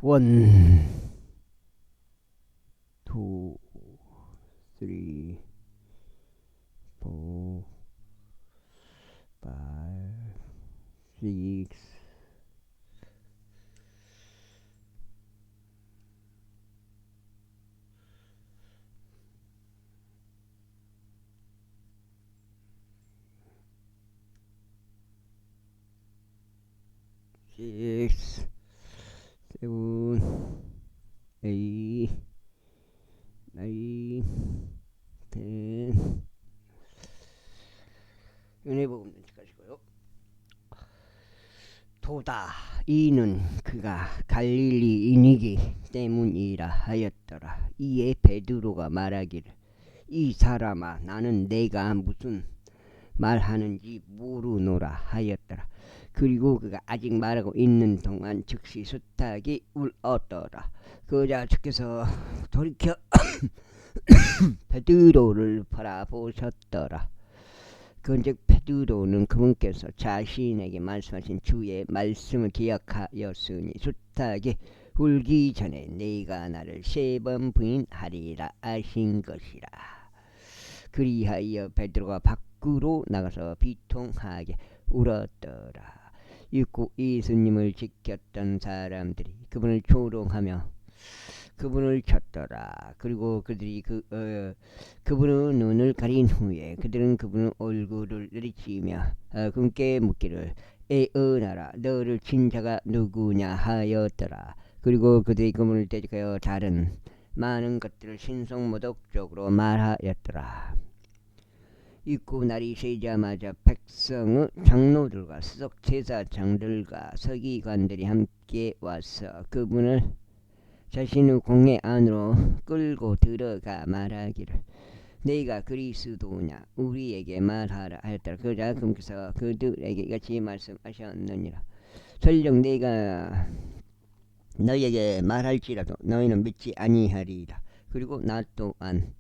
원, 투, 쓰리, 포, 파이브, 식스, 식스, 세븐, 에잇, 나인, 텐. 은혜복음 눈치까지고요. 도다 이는 그가 갈릴리인이기 때문이라 하였더라. 이에 베드로가 말하기를 이 사람아 나는 내가 무슨 말하는지 모르노라 하였더라. 그리고 그가 아직 말하고 있는 동안 즉시 숫닭이 울었더라. 그러자 주께서 돌이켜 베드로를 바라보셨더라. 그런즉 베드로는 그분께서 자신에게 말씀하신 주의 말씀을 기억하였으니 숫닭이 울기 전에 네가 나를 3번 부인하리라 하신 것이라. 그리하여 베드로가 밖으로 나가서 비통하게 울었더라. 읽고 예수님을 지켰던 사람들이 그분을 조롱하며 그분을 쳤더라. 그리고 그들이 그분의 눈을 가린 후에 그들은 그분의 얼굴을 내리치며 그분께 묻기를 에어나라 너를 친 자가 누구냐 하였더라. 그리고 그들이 그분을 대적하여 다른 많은 것들을 신성모독적으로 말하였더라. 입고 날이 새자마자 백성의 장로들과 수석제사장들과 서기관들이 함께 와서 그분을 자신의 공회 안으로 끌고 들어가 말하기를 네가 그리스도냐 우리에게 말하라 하였더라. 그러자 그분께서 그들에게 이같이 말씀하셨느니라. 설령 내가 너희에게 말할지라도 너희는 믿지 아니하리라. 그리고 나 또한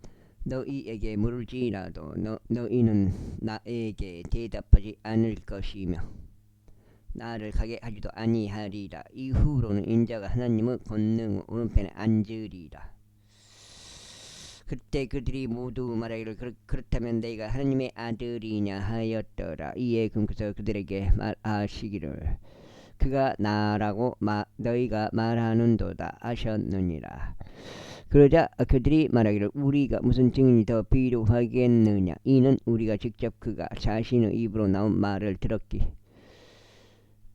너희에게 물을지라도 너희는 나에게 대답하지 않을 것이며 나를 가게 하지도 아니하리라. 이후로는 인자가 하나님의 권능 오른편에 앉으리라. 그때 그들이 모두 말하기를 그렇다면 내가 하나님의 아들이냐 하였더라. 이에 그분께서 그들에게 말하시기를 그가 나라고 너희가 말하는도다 하셨느니라. 그러자 그들이 말하기를 우리가 무슨 증인이 더 필요하겠느냐. 이는 우리가 직접 그가 자신의 입으로 나온 말을 들었기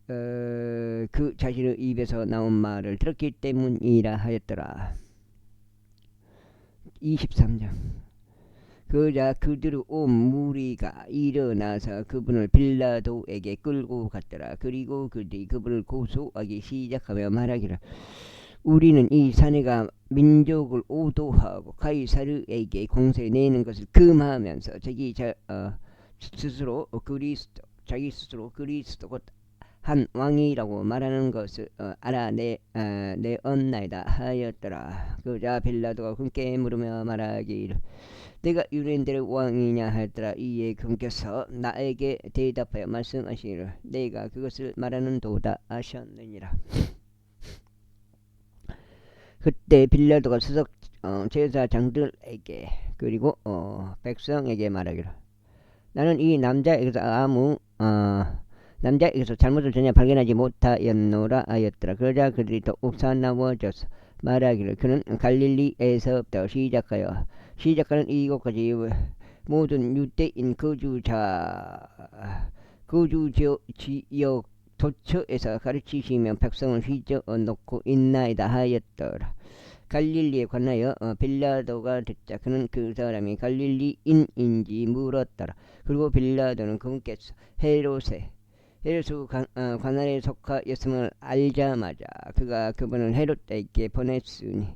그 자신의 입에서 나온 말을 들었기 때문이라 하였더라. 23장. 그러자 그들의 온 무리가 일어나서 그분을 빌라도에게 끌고 갔더라. 그리고 그들이 그분을 고소하기 시작하며 말하기를 우리는 이 사내가 민족을 오도하고 가이사르에게 공세 내는 것을 금하면서 자기 스스로 그리스도 곧 한 왕이라고 말하는 것을 알아내었나이다 하였더라. 그러자 빌라도가 그분께 물으며 말하기를 내가 유대인들의 왕이냐 하였더라. 이에 그분께서 나에게 대답하여 말씀하시기를 내가 그것을 말하는도다 하셨느니라. 그때 빌라도가 수석 제사장들에게 그리고 백성에게 말하기를 나는 이 남자에게서 잘못을 전혀 발견하지 못하였노라 하였더라. 그러자 그들이 더욱 사나워져서 말하기를 그는 갈릴리에서부터 시작하는 이곳까지 모든 유대인 거주지역 도처에서 가르치시며 백성을 휘저어놓고 있나이다 하였더라. 갈릴리에 관하여 빌라도가 듣자 그는 그 사람이 갈릴리인인지 물었더라. 그리고 빌라도는 그분께서 헤롯의 관할에 속하였음을 알자마자 그가 그분을 헤롯에게 보냈으니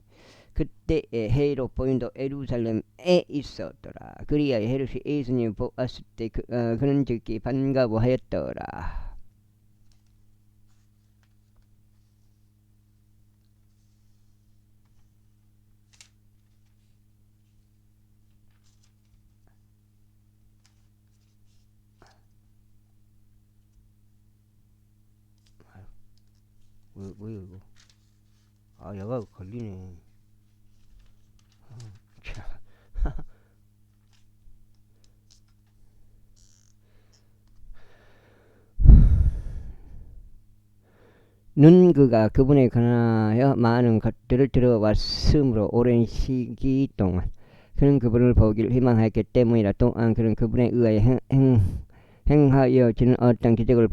그때에 헤롯 부인도 예루살렘에 있었더라. 그리하여 헤롯이 예수님을 보았을 때 그는 즉시 반가워하였더라. 뭐야 이거? 여가 걸리네. 는 그가 그분에 관하여 많은 것들을 들어왔으므로 오랜 시기 동안 그는 그분을 보기를 희망하였기 때문이라. 또한 그는 그분에 의하여 행하여지는 어떤 기적을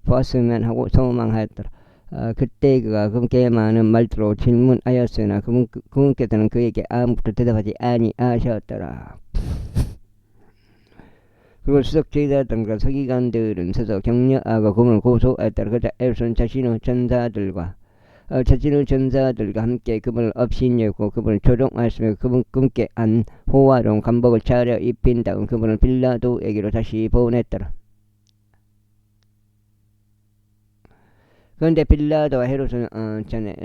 보았으면 하고 소망하였더라. 그때 그가 그분께 많은 말들로 질문하였으나 그분께서는 그에게 아무것도 대답하지 아니하셨더라. 그리고 수석 제자들과 서기관들은 서서 격려하고 그분을 고소하였더라. 그러자 에베소는 자신의 전사들과 함께 그분을 업신여고 그분을 조롱하였으며 그분께 안 호화로운 관복을 차려 입힌 다음 그분을 빌라도에게로 다시 보냈더라. 그런데 빌라도와 헤롯은 전에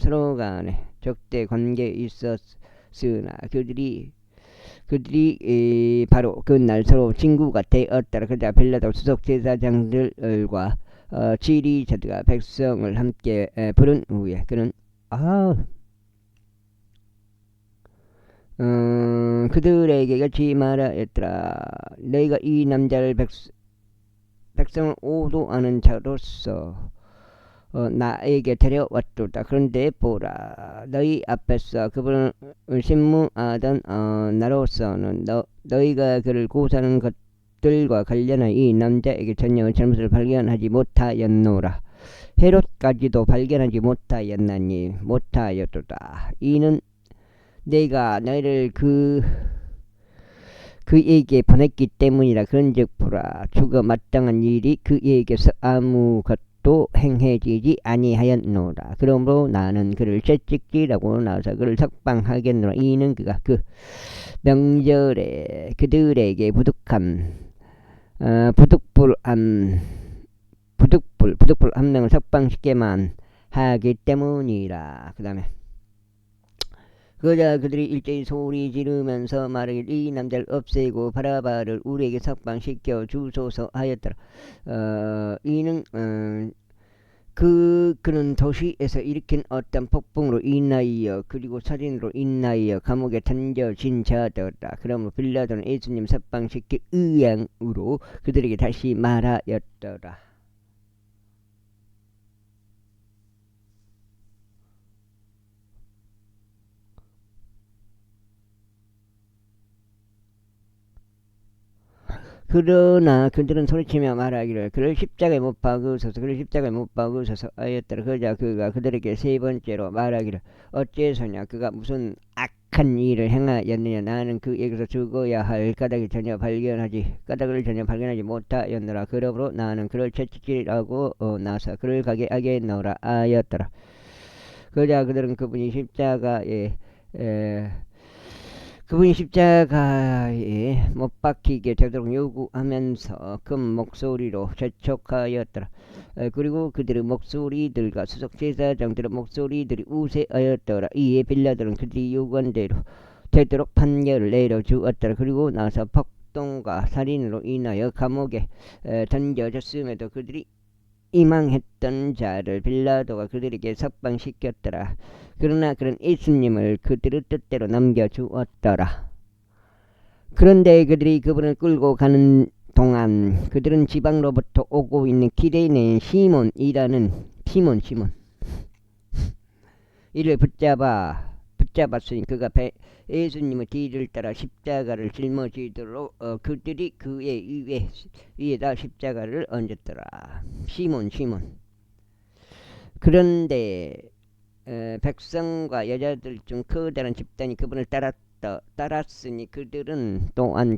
서로 간에 적대 관계에 있었으나 그들이 바로 그날 서로 친구가 되었더라. 그러자 빌라도 수석 제사장들과 지리자들과 백성을 함께 부른 후에 그는 그들에게 같이 말하였더라. 너희가 이 남자를 백성을 오도하는 자로서 나에게 데려왔도다. 그런데 보라, 너희 앞에서 그분을 신문하던 나로서는 너희가 그를 고소하는 것들과 관련한 이 남자에게 전혀 잘못을 발견하지 못하였노라. 헤롯까지도 발견하지 못하였도다. 이는 내가 너희를 그에게 보냈기 때문이라. 그런즉 보라, 주가 마땅한 일이 그에게서 아무 것도 행해지지 아니하였노라. 그러므로 나는 그를 채찍질하고 나서 그를 석방하겠노라. 이는 그가 그 명절에 그들에게 부득불 한 명을 석방시켜만 하기 때문이라. 그 다음에 그러자 그들이 일제히 소리 지르면서 말하길 이 남자를 없애고 바라바를 우리에게 석방시켜 주소서 하였더라. 이는 그는 도시에서 일으킨 어떤 폭풍으로 인하여 그리고 살인으로 인하여 감옥에 던져진 자더라. 그러므로 빌라도는 예수님 석방시킬 의향으로 그들에게 다시 말하였더라. 그러나 그들은 소리치며 말하기를 그를 십자가에 못 박으소서 하였더라. 그러자 그가 그들에게 세 번째로 말하기를 어째서냐, 그가 무슨 악한 일을 행하였느냐. 나는 그에게서 죽어야 할 까닭을 전혀 발견하지 못하였노라. 그러므로 나는 그를 채찍질하고 나서 그를 가게 하겠노라 하였더라. 그러자 그들은 그분이 십자가에 못 박히게 되도록 요구하면서 큰 목소리로 재촉하였더라. 그리고 그들의 목소리들과 수석 제사장들의 목소리들이 우세하였더라. 이에 빌라도는 그들이 요구한 대로 되도록 판결을 내려주었더라. 그리고 나서 폭동과 살인으로 인하여 감옥에 던져졌음에도 그들이 이망했던 자를 빌라도가 그들에게 석방시켰더라. 그러나 그는 예수님을 그들의 뜻대로 남겨주었더라. 그런데 그들이 그분을 끌고 가는 동안 그들은 지방로부터 오고 있는 기레네 시몬이라는 시몬 이를 붙잡았으니 그가 예수님의 뒤를 따라 십자가를 짊어지도록 그들이 그의 위에다 십자가를 얹었더라. 시몬. 그런데 백성과 여자들 중 커다란 집단이 그분을 따랐으니 그들은 또한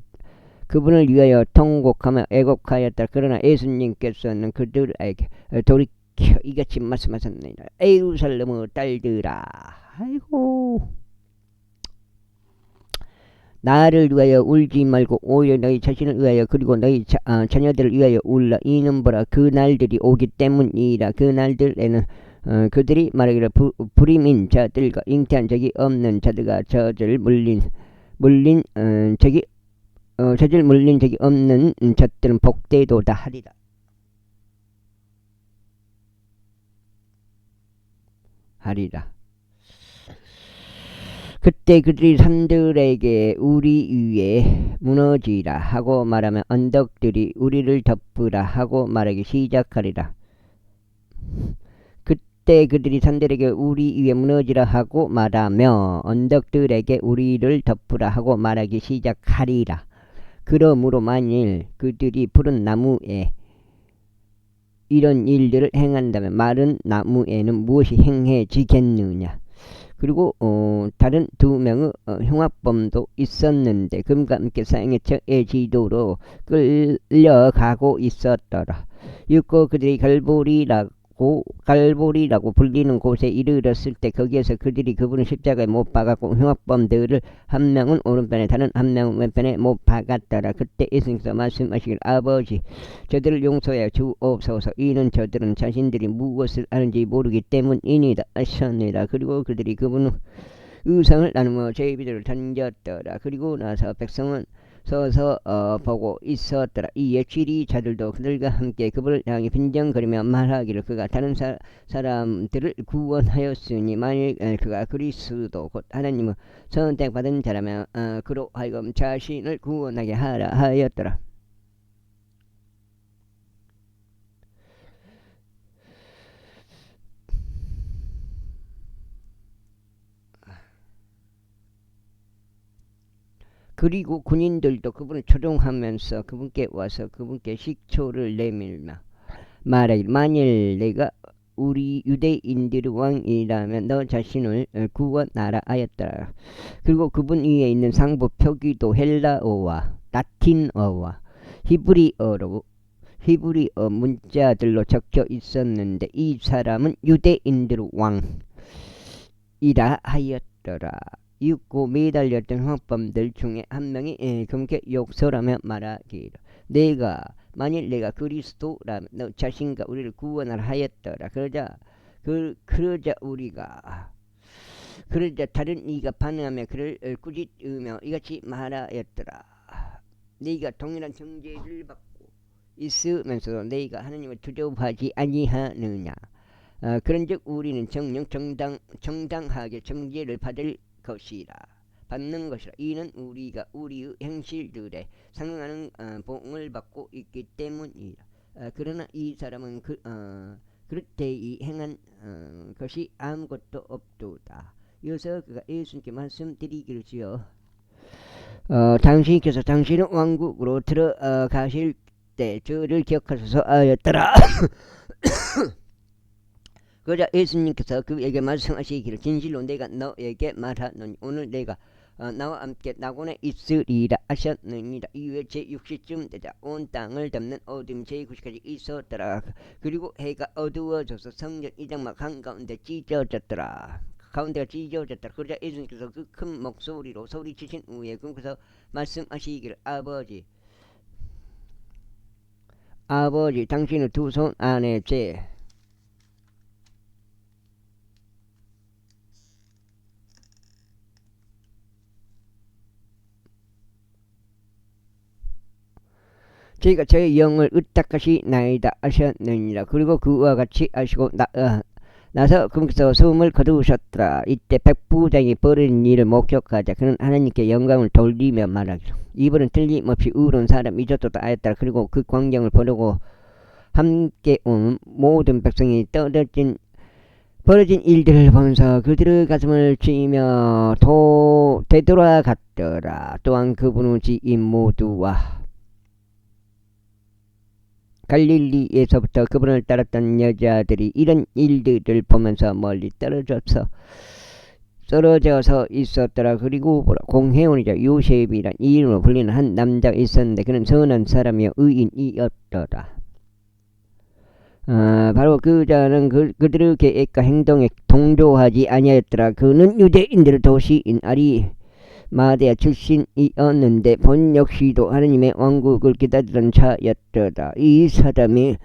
그분을 위하여 통곡하며 애곡하였다. 그러나 예수님께서는 그들에게 돌이켜 이같이 말씀하셨느니라. 예루살렘의 딸들아, 아이고, 나를 위하여 울지 말고 오히려 너희 자신을 위하여 그리고 너희 자녀들을 위하여 울라. 이는 보라, 그 날들이 오기 때문이라. 그 날들에는 그들이 말하기를 불임인 자들과 잉태한 적이 없는 자들과 젖을 물린 적이 없는 자들은 복되도다 하리라. 시작하리라. 그때 그들이 산들에게 우리 위에 무너지라 하고 말하면 언덕들이 우리를 덮으라 하고 말하기 시작하리라. 그때 그들이 산들에게 우리 위에 무너지라 하고 말하며 언덕들에게 우리를 덮으라 하고 말하기 시작하리라. 그러므로 만일 그들이 푸른 나무에 이런 일들을 행한다면 마른 나무에는 무엇이 행해지겠느냐. 그리고 다른 두 명의 흉악범도 있었는데 금과 함께 사형의 처해지도록 끌려가고 있었더라. 육고 그들이 갈보리라고 불리는 곳에 이르렀을 때 거기에서 그들이 그분을 십자가에 못 박았고 흉악범들을 한 명은 오른편에 다른 한 명은 왼편에 못 박았더라. 그때 예수님께서 말씀하시길 아버지 저들을 용서하여 주옵소서. 이는 저들은 자신들이 무엇을 하는지 모르기 때문이니이다 하셨느니라. 그리고 그들이 그분의 의상을 나누며 제비들을 던졌더라. 그리고 나서 백성은 서서 보고 있었더라. 이에 지리자들도 그들과 함께 그분을 향해 빈정거리며 말하기를 그가 다른 사람들을 구원하였으니 만일 그가 그리스도 곧 하나님의 선택받은 자라면 그로 하여금 자신을 구원하게 하라 하였더라. 그리고 군인들도 그분을 조종하면서 그분께 와서 그분께 식초를 내밀며 말하기를 만일 내가 우리 유대인들의 왕이라면 너 자신을 구원하라 하였더라. 그리고 그분 위에 있는 상부 표기도 헬라어와 라틴어와 히브리어 문자들로 적혀 있었는데 이 사람은 유대인들의 왕이라 하였더라. 입고 매달렸던 흉악범들 중에 한 명이 그분께 욕설하며 말하기를 내가 만일 내가 그리스도라면 너 자신과 우리를 구원하라 하였더라. 그러자 다른 이가 반응하며 그를 꾸짖으며 이같이 말하였더라. 네가 동일한 정죄를 받고 있으면서도 네가 하나님을 두려워하지 아니하느냐. 그런즉 우리는 정령 정당하게 정죄를 받는 것이라. 이는 우리가 우리의 행실들에 상응하는 보응을 받고 있기 때문이라. 그러나 이 사람은 그릇되이 행한 것이 아무것도 없도다. 이어서 그가 예수님께 말씀드리기를지요. 당신께서 당신의 왕국으로 들어가실 때 저를 기억하소서 하였더라. 그러자 예수님께서 그에게 말씀하시기를 진실로 내가 너에게 말하노니 오늘 내가 나와 함께 낙원에 있으리라 하셨느니라. 이후에 제6시쯤 되자 온 땅을 덮는 어둠이 제9시까지 있었더라. 그리고 해가 어두워져서 성전 이장막 한가운데 찢어졌더라. 가운데가 찢어졌더라. 그러자 예수님께서 그 큰 목소리로 소리치신 후에 그분께서 말씀하시기를 아버지 당신의 두 손 안에 제가 제 영을 의탁하시나이다 하셨느니라. 그리고 그와 같이 하시고 나서 그분께서 숨을 거두셨더라. 이때 백부장이 벌인 일을 목격하자 그는 하나님께 영광을 돌리며 말하기를 이분은 틀림없이 의로운 사람이셨도다 하였더라. 그리고 그 광경을 보려고 함께 온 모든 백성이 벌어진 일들을 보면서 그들의 가슴을 치며 되돌아갔더라. 또한 그분의 지인 모두와 갈릴리에서부터 그분을 따랐던 여자들이 이런 일들을 보면서 멀리 떨어져서 있었더라. 그리고 공회원이자 요셉이란 이름으로 불리는 한 남자가 있었는데 그는 선한 사람이여 의인이었더라. 바로 그 자는 그들의 계획과 행동에 동조하지 아니하였더라. 그는 유대인들의 도시인 아리마대아 출신이었는데 본 역시도 하나님의 왕국을 기다리던 자였더라. 이 사람이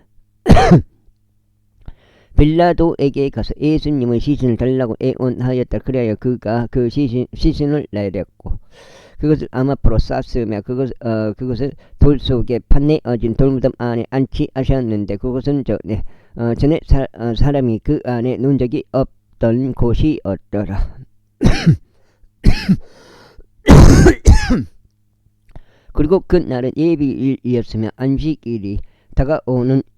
빌라도에게 가서 예수님의 시신을 달라고 애원하였다. 그래야 그가 그 시신을 내렸고 그것을 암 앞으로 쌌으며 그것을 돌 속에 판내어진 돌무덤 안에 안치하셨는데 그것은 전에 사람이 그 안에 놓은 적이 있었던 곳이었더라. 그리고 그날은 예비일이었으며 안식일이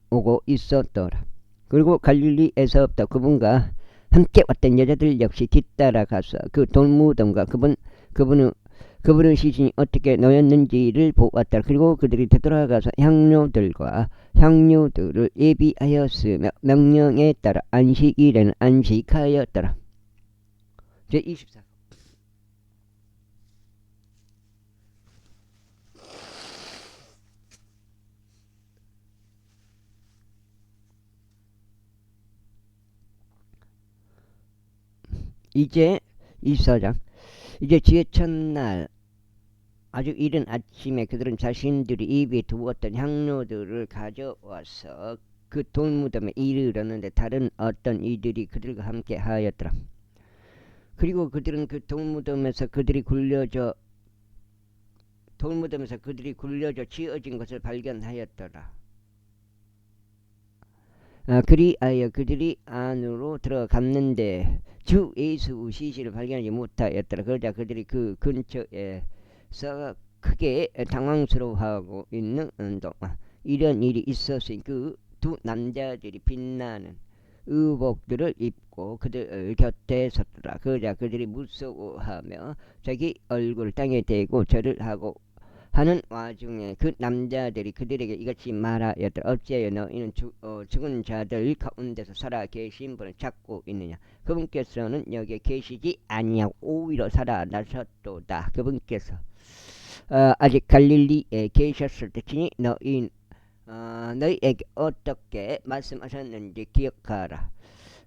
오고 있었더라. 그리고 갈릴리에서부터 그분과 함께 왔던 여자들 역시 뒤따라가서 그 돌무덤과 그분의 시신이 어떻게 놓였는지를 보았더라. 그리고 그들이 되돌아가서 향료들을 예비하였으며 명령에 따라 안식일에는 안식하였더라. 제24. 이제 24장. 이제 지혜 첫날 아주 이른 아침에 그들은 자신들이 입에 두었던 향료들을 가져와서 그 돌무덤에 이르렀는데 다른 어떤 이들이 그들과 함께 하였더라. 그리고 그들은 그 돌무덤에서 그들이 굴려져 지어진 것을 발견하였더라. 그리하여 그들이 안으로 들어갔는데 주 예수 시신을 발견하지 못하였더라. 그러자 그들이 그 근처에서 크게 당황스러워하고 있는 동안 이런 일이 있었으니 그 두 남자들이 빛나는 의복들을 입고 그들 곁에 섰더라. 그러자 그들이 무서워하며 자기 얼굴을 땅에 대고 절을 하고 하는 와중에 그 남자들이 그들에게 이같이 말하였더라. 어찌하여 너희는 죽은 자들 가운데서 살아 계신 분을 찾고 있느냐. 그분께서는 여기에 계시지 아니하고 오히려 살아나셨도다. 그분께서 아직 갈릴리에 계셨을 때 친히 너희에게 어떻게 말씀하셨는지 기억하라.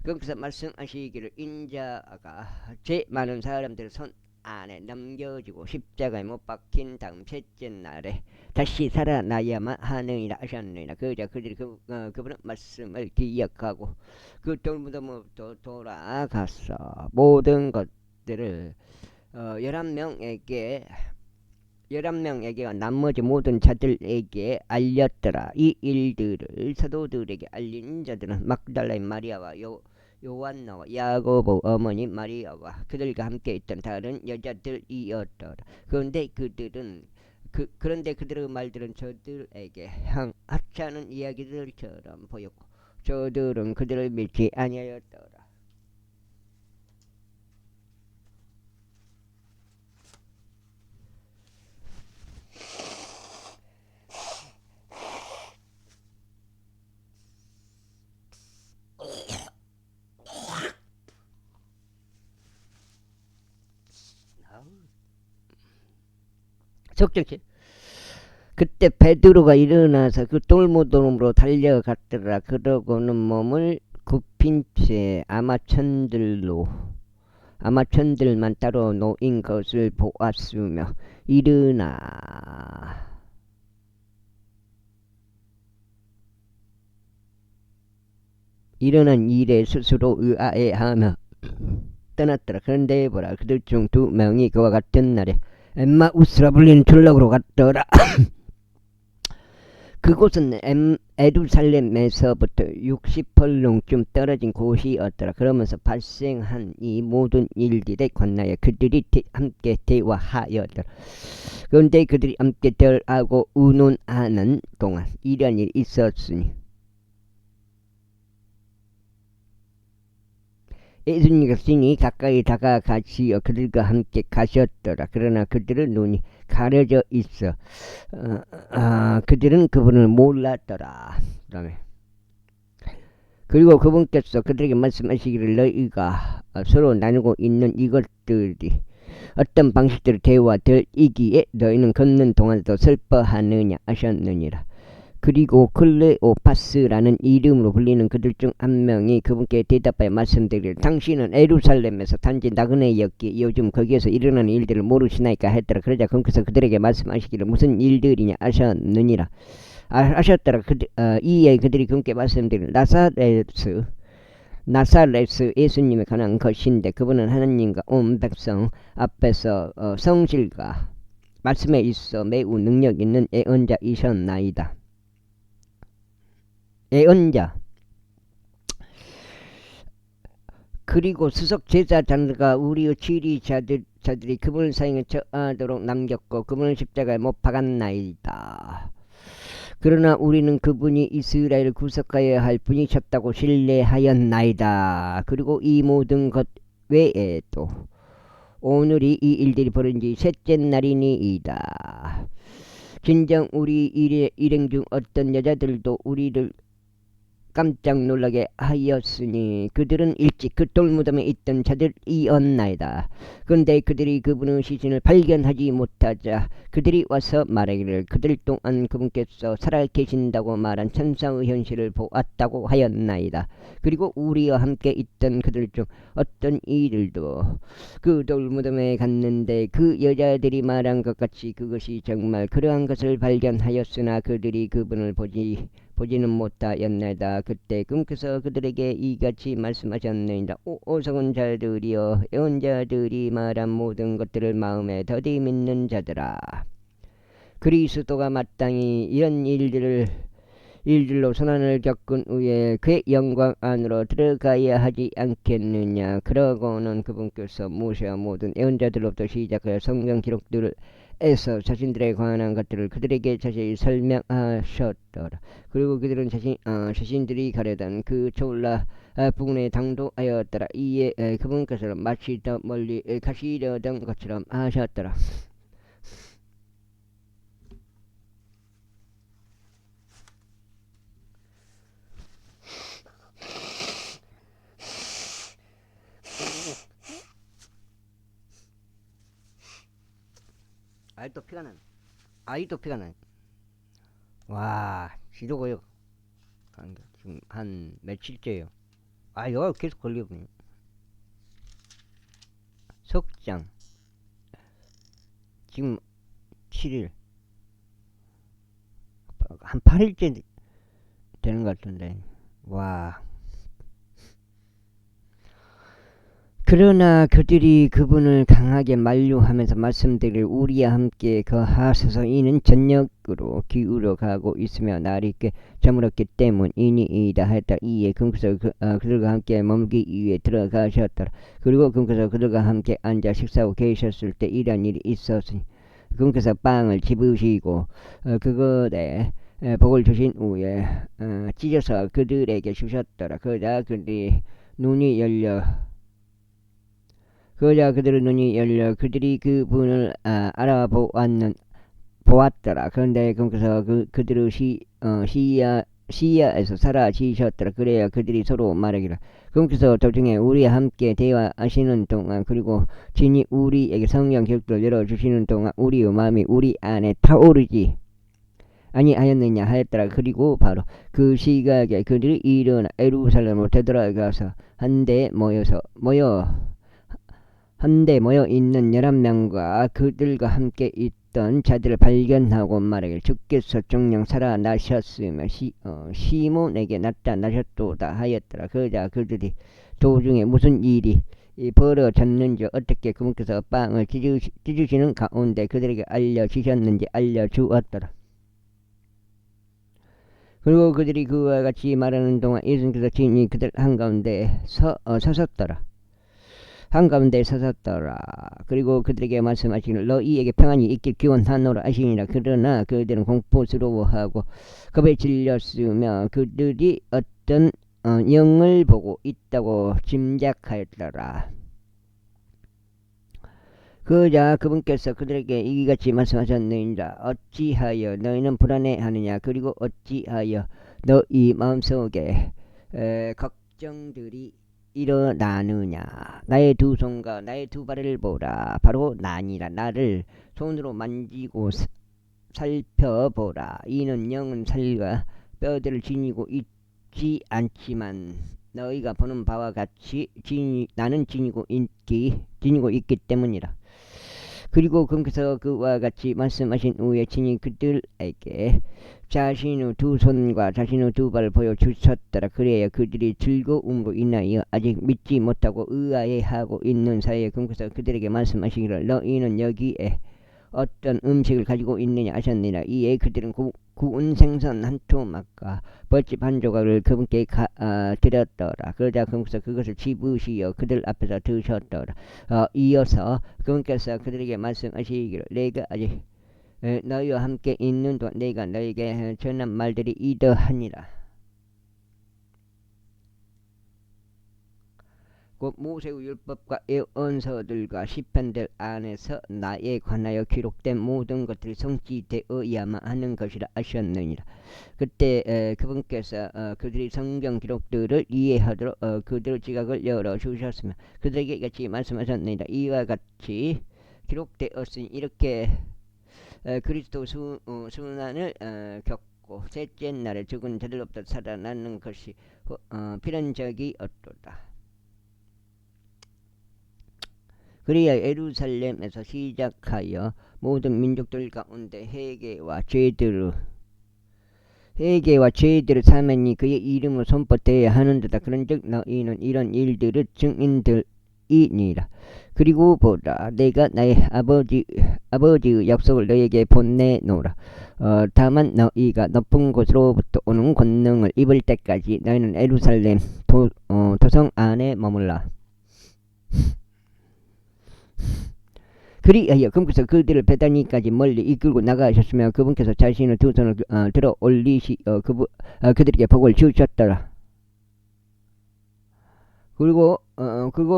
거기서 말씀하시기를 인자가 제 많은 사람들의 손 안에 넘겨지고 십자가에 못 박힌 다음 셋째 날에 다시 살아나야만 하느니라 하셨느니라. 그러자 그들이 그분의 말씀을 기억하고 그 돌무덤으로 돌아가서 모든 것들을 11명에게 나머지 모든 자들에게 알렸더라. 이 일들을 사도들에게 알린 자들은 막달라인 마리아와 요한나와 야고보 어머니 마리아와 그들과 함께 있던 다른 여자들이었더라. 그런데 그들의 말들은 저들에게 하찮은 이야기들처럼 보였고 저들은 그들을 믿지 아니하였더라. 속정치. 그때 베드로가 일어나서 그 돌무덤으로 달려갔더라. 그러고는 몸을 굽힌 채 아마천들만 따로 놓인 것을 보았으며 일어난 일에 스스로 의아해하며 떠났더라. 그런데 보라, 그들 중 2명이 그와 같은 날에 엠마우스라 불리는村落으로 갔더라. 그곳은 에루살렘에서부터 60펄롱쯤 떨어진 곳이었더라. 그러면서 발생한 이 모든 일들에 관하여 그들이 함께 대화하였더라. 그런데 그들이 함께 대화하고 의논하는 동안 이런 일이 있었으니 예수님과 신이 가까이 다가가시어 그들과 함께 가셨더라. 그러나 그들의 눈이 가려져 있어 그들은 그분을 몰랐더라. 그다음에 그리고 그분께서 그들에게 말씀하시기를 너희가 서로 나누고 있는 이것들이 어떤 방식대로 대화되이기에 너희는 걷는 동안에도 슬퍼하느냐 하셨느니라. 그리고 클레오파스라는 이름으로 불리는 그들 중 한 명이 그분께 대답하여 말씀드리기를 당신은 예루살렘에서 단지 나그네였기에 요즘 거기에서 일어나는 일들을 모르시나이까 했더라. 그러자 그분께서 그들에게 말씀하시기를 무슨 일들이냐 하셨느니라. 하셨더라. 이에 그들이 그분께 말씀드리기를 나사렛 예수님에 관한 것인데 그분은 하나님과 온 백성 앞에서 성실과 말씀에 있어 매우 능력 있는 예언자이셨나이다. 예언자. 그리고 수석 제사장들과 우리의 지리자들이 그분을 사형에 처하도록 남겼고 그분을 십자가에 못 박았나이다. 그러나 우리는 그분이 이스라엘을 구속하여야 할 분이셨다고 신뢰하였나이다. 그리고 이 모든 것 외에도 오늘이 이 일들이 벌어진 지 셋째 날이니이다. 진정 우리 일행 중 어떤 여자들도 우리를 깜짝 놀라게 하였으니 그들은 일찍 그 돌무덤에 있던 자들이었나이다. 그런데 그들이 그분의 시신을 발견하지 못하자 그들이 와서 말하기를 그들 또한 그분께서 살아계신다고 말한 천사의 현실을 보았다고 하였나이다. 그리고 우리와 함께 있던 그들 중 어떤 이들도 그 돌무덤에 갔는데 그 여자들이 말한 것 같이 그것이 정말 그러한 것을 발견하였으나 그들이 그분을 보지는 못하였나이다. 그때 그분께서 그들에게 이같이 말씀하셨나이다. 어리석은 자들이여, 예언자들이 말한 모든 것들을 마음에 더디 믿는 자들아, 그리스도가 마땅히 이런 일들로 손한을 겪은 후에 그의 영광 안으로 들어가야 하지 않겠느냐. 그러고는 그분께서 모세와 모든 예언자들로부터 시작하여 성경 기록들을 에서 자신들에 관한 것들을 그들에게 자세히 설명하셨더라. 그리고 그들은 자신들이 가려던 그 졸라 부근에 당도하였더라. 이에 그분께서는 마치 더 멀리 가시려던 것처럼 하셨더라. 아직도 피가 나네. 와, 지도고요. 지금 한 며칠째요. 이거 계속 걸리거든요. 석장. 지금 7일. 한 8일째 되는 것 같은데. 와. 그러나 그들이 그분을 강하게 만류하면서 말씀드릴 우리와 함께 거하소서. 이는 전역으로 기울어 가고 있으며 날이 꽤 저물었기 때문이니이다 하였다. 이에 그분께서 그들과 함께 머물기 위해 들어가셨더라. 그리고 그분께서 그들과 함께 앉아 식사하고 계셨을 때 이런 일이 있었으니 그분께서 빵을 집으시고 그것에 복을 주신 후에 찢어서 그들에게 주셨더라. 그러자 그들의 눈이 열려 그들의 눈이 열려 그들이 그분을 보았더라. 그런데 그분께서 그들의 시야에서 사라지셨더라. 그래야 그들이 서로 말하기를 그분께서 도중에 우리와 함께 대화하시는 동안 그리고 진이 우리에게 성경 기록들을 열어주시는 동안 우리의 마음이 우리 안에 타오르지 아니하였느냐 하였더라. 그리고 바로 그 시각에 그들이 일어나 예루살렘으로 되돌아가서 한데 모여 있는 11명과 그들과 함께 있던 자들을 발견하고 말하기를 주께서 정녕 살아나셨으며 시몬에게 나타나셨도다 하였더라. 그러자 그들이 도중에 무슨 일이 벌어졌는지 어떻게 그분께서 빵을 찢으시는 가운데 그들에게 알려주셨는지 알려주었더라. 그리고 그들이 그와 같이 말하는 동안 예수님께서 친히 그들 한가운데 서섰더라. 그리고 그들에게 말씀하시기를 너희에게 평안이 있길 기원하노라 하시니라. 그러나 그들은 공포스러워하고 겁에 질렸으며 그들이 어떤 영을 보고 있다고 짐작하였더라. 그자 그분께서 그들에게 이같이 말씀하셨느니라. 어찌하여 너희는 불안해하느냐. 그리고 어찌하여 너희 마음속에 걱정들이 일어나느냐. 나의 두 손과 나의 두 발을 보라. 바로 나니라. 나를 손으로 만지고 살펴보라. 이는 영은 살과 뼈들을 지니고 있지 않지만 너희가 보는 바와 같이 나는 지니고 있기 때문이라. 그리고 그분께서 그와 같이 말씀하신 후에 친히 그들에게 자신의 두 손과 자신의 두 발을 보여주셨더라. 그래야 그들이 즐거움으로 인하여 아직 믿지 못하고 의아해하고 있는 사이에 그분께서 그들에게 말씀하시기를 너희는 여기에 어떤 음식을 가지고 있느냐 하셨느니라. 이에 그들은 구운 생선 한 토막과 벌집 한 조각을 그분께 드렸더라. 그러자 그분께서 그것을 집으시어 그들 앞에서 드셨더라. 이어서 그분께서 그들에게 말씀하시기를 내가 아직 너희와 함께 있는 동안 내가 너희에게 전한 말들이 이러하니라. 곧 모세의 율법과 예언서들과 시편들 안에서 나에 관하여 기록된 모든 것들이 성취되어야만 하는 것이라 하셨느니라. 그때 그분께서 그들이 성경 기록들을 이해하도록 그들의 지각을 열어주셨으며 그들에게 같이 말씀하셨느니라. 이와 같이 기록되었으니 이렇게 그리스도 순환을 겪고 셋째 날에 죽은 자들로부터 살아나는 것이 필연적이 없도다. 그리하여 예루살렘에서 시작하여 모든 민족들 가운데 회개와 죄들을 사면이 그의 이름을 선포되어야 하는도다. 그런즉 너희는 이런 일들의 증인들이니라. 그리고 보라, 내가 나의 아버지의 약속을 너희에게 보내노라. 다만 너희가 높은 곳으로부터 오는 권능을 입을 때까지 너희는 예루살렘 도성 안에 머물라. 그리하여 그분께서 그들을 베다니까지 멀리 이끌고 나가셨으며 그분께서 자신의 두 손을 들어 올리시어 그들에게 복을 주셨더라. 그리고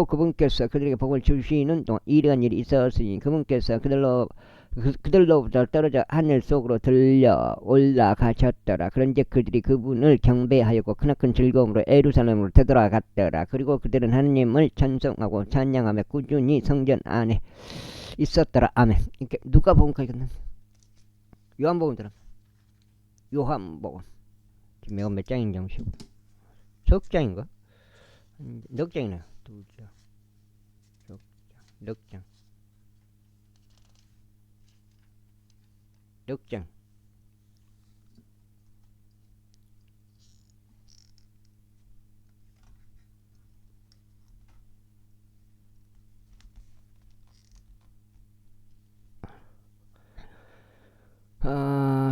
그분께서 그들에게 복을 주시는 동안 이러한 일이 있었으니 그분께서 그들로부터 떨어져 하늘 속으로 들려 올라가셨더라. 그런즉 그들이 그분을 경배하였고 크나큰 즐거움으로 예루살렘으로 되돌아갔더라. 그리고 그들은 하나님을 찬송하고 찬양하며 꾸준히 성전 안에 있었더라. 아멘. 이렇게 누가복음까지 끝났네. 요한복음 들어. 요한복음 지금 내가 몇 장인지 한번 쉬고 석 장인가? 넉 장이네요. 두 장, 넉 장, 넉 장.